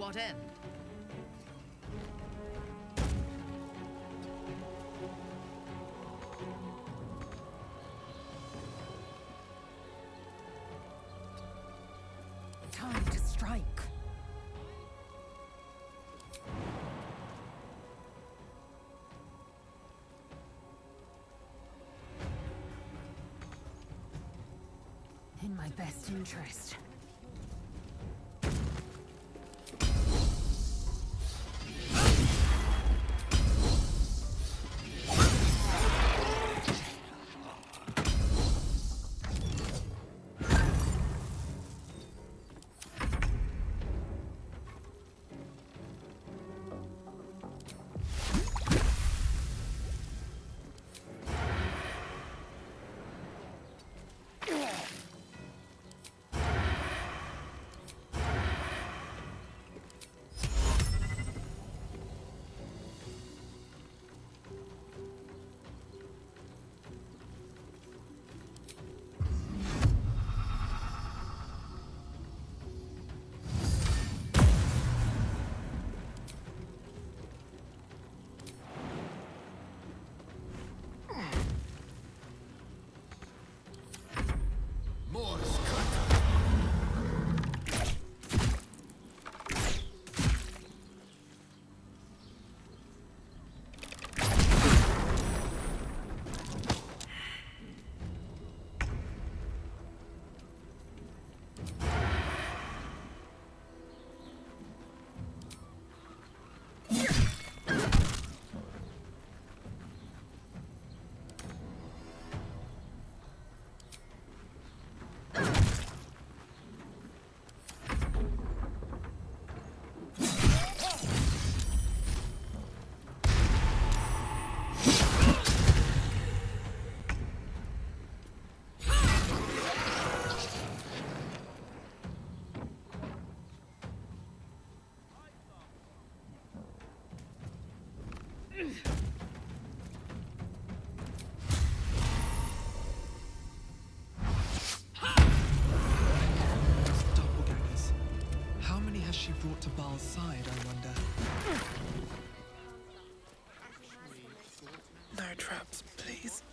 what end? Time to strike. In my best interest. Doppelgangers. How many has she brought to Baal's side, I wonder? No traps, please.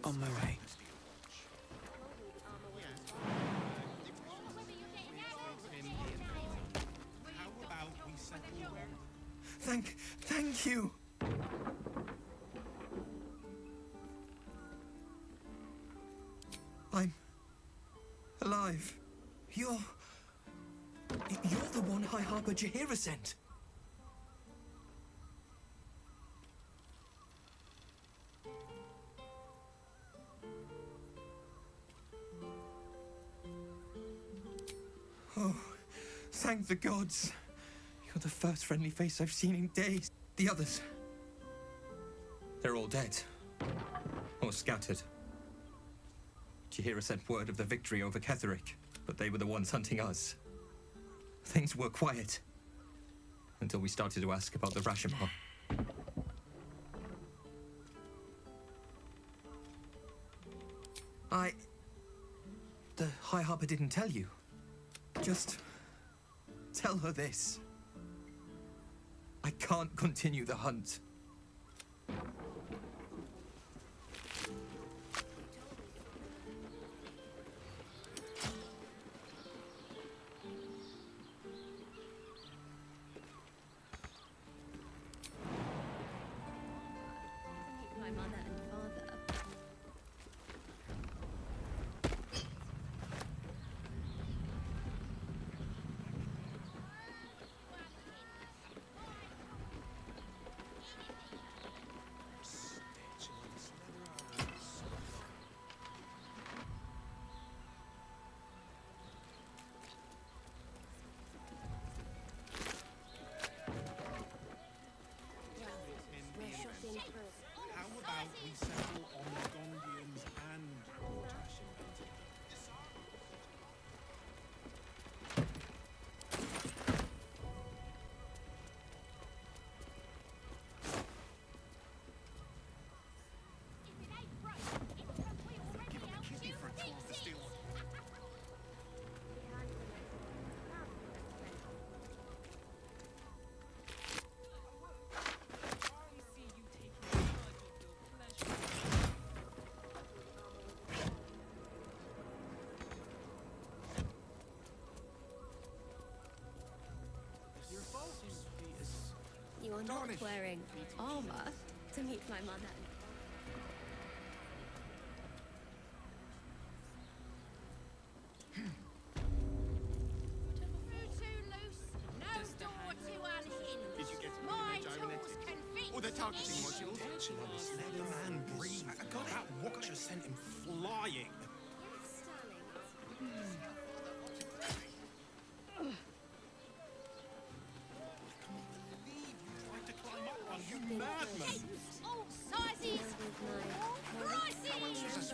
On my way. Thank you. I'm alive. You're the one High Harper Jaheira sent. Oh, thank the gods. You're the first friendly face I've seen in days. The others, they're all dead. Or scattered. Jaheira sent word of the victory over Ketheric, but they were the ones hunting us. Things were quiet. Until we started to ask about the Rashomon. The High Harper didn't tell you. Just tell her this. I can't continue the hunt. My mother and father. not wearing armor to meet my mother. Or they're targeting modules. Let the man breathe. That watcher sent him flying.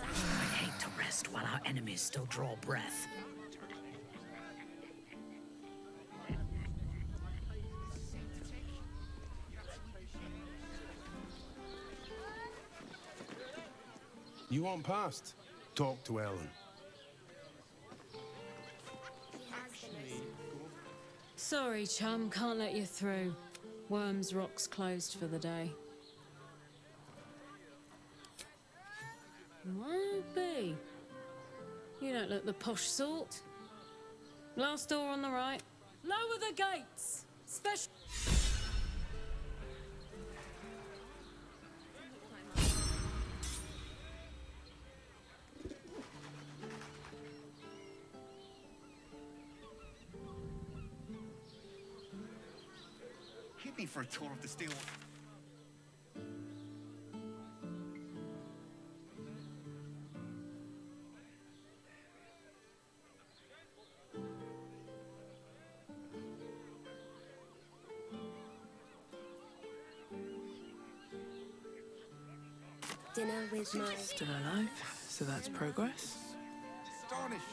I hate to rest while our enemies still draw breath. You want past? Talk to Ellen. Sorry, chum, can't let you through. Worms Rock's closed for the day. Might be. You don't look the posh sort. Last door on the right. Lower the gates! Special... Hit me for a tour of the steel. Dinner with my... Still alive, so that's progress. Astonished.